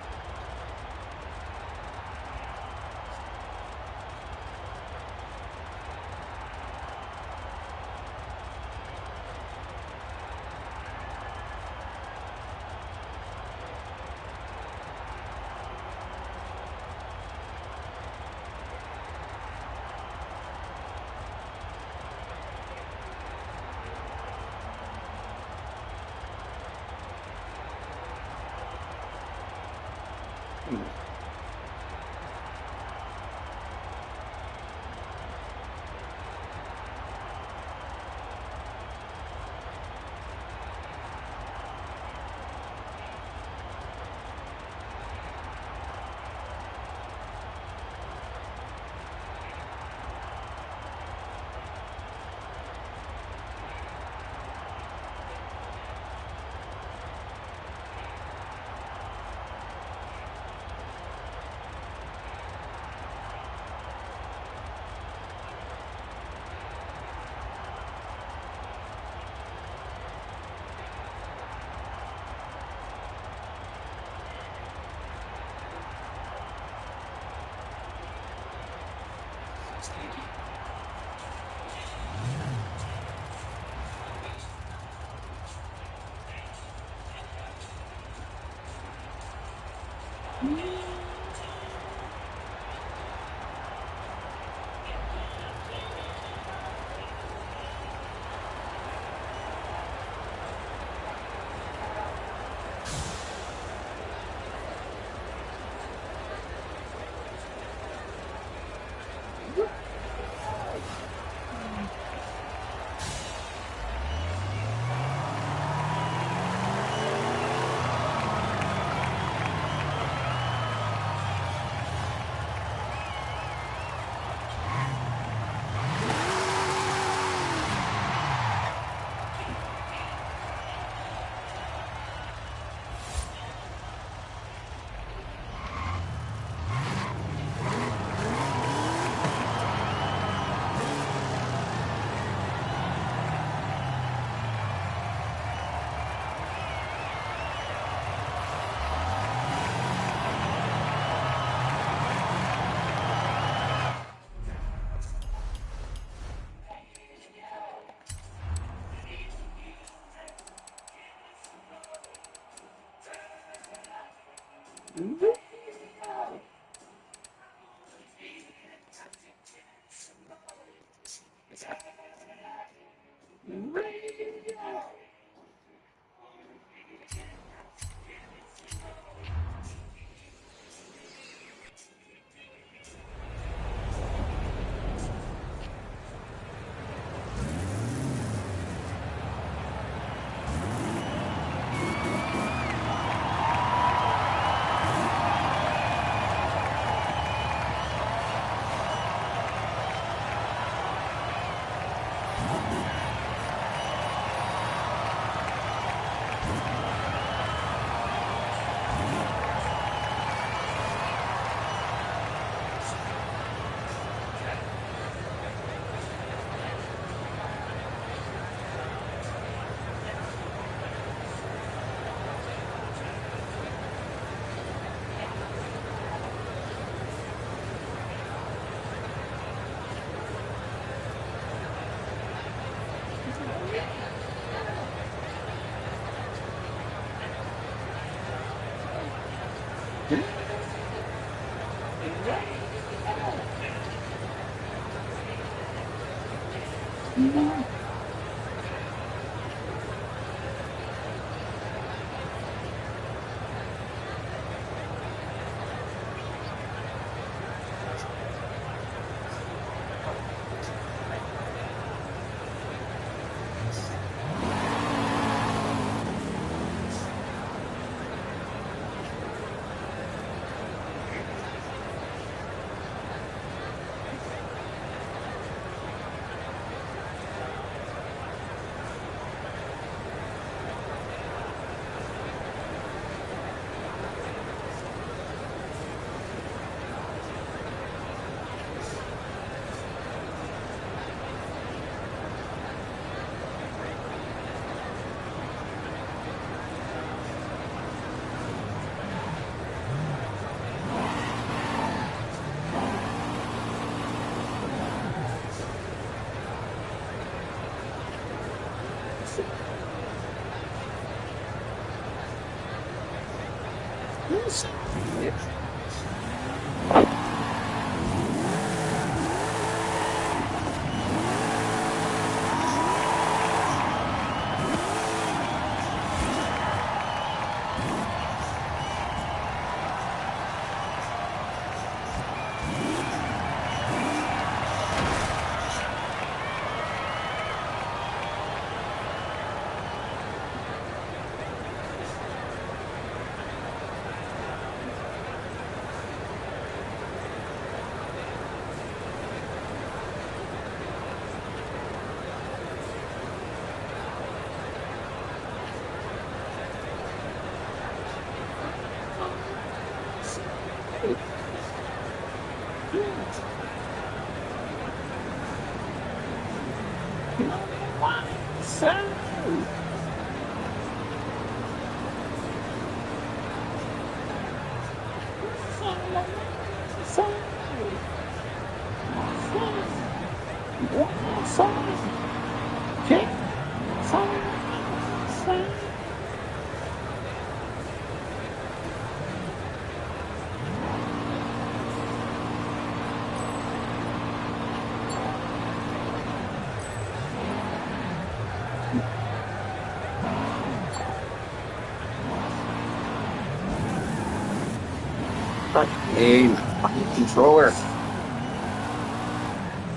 Hey, fucking controller.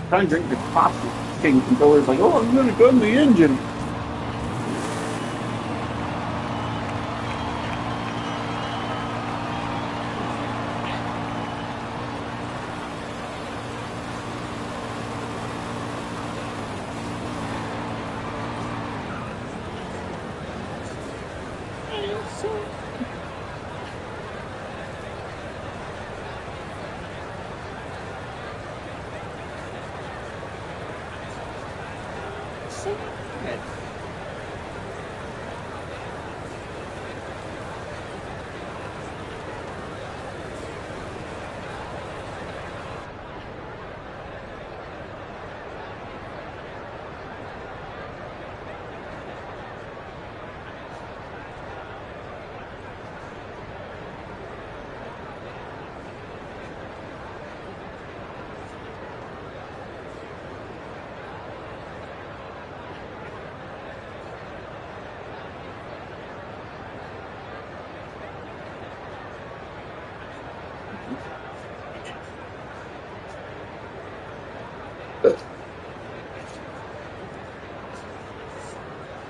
Trying to drink the coffee. Fucking controller's like, oh, I'm gonna gun the engine.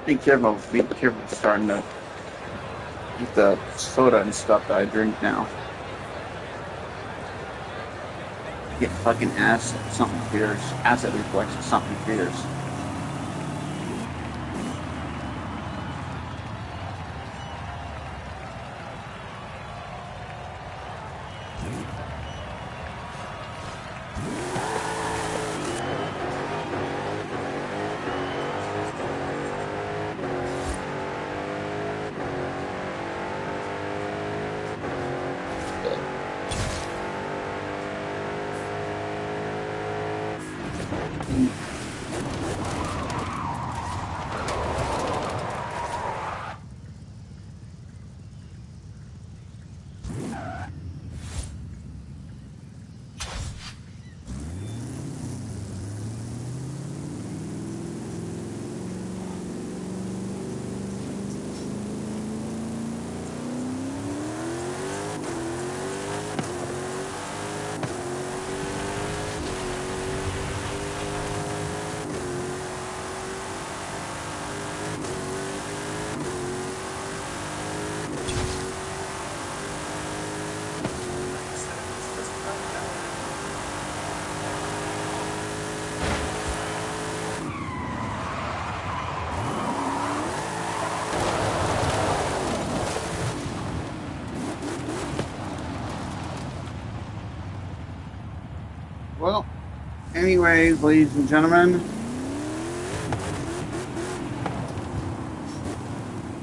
Be careful starting to eat the soda and stuff that I drink now. Get fucking something fierce. Acid reflex or something fierce. Well, anyways, ladies and gentlemen,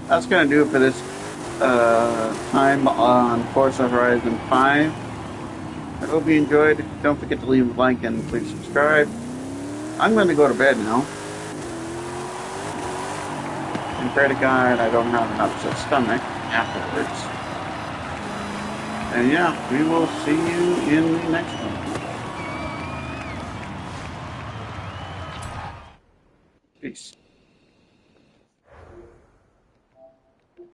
that's going to do it for this time on Forza Horizon 5. I hope you enjoyed. Don't forget to leave a like and please subscribe. I'm going to go to bed now. And pray to God I don't have an upset stomach afterwards. And yeah, we will see you in the next one. Peace.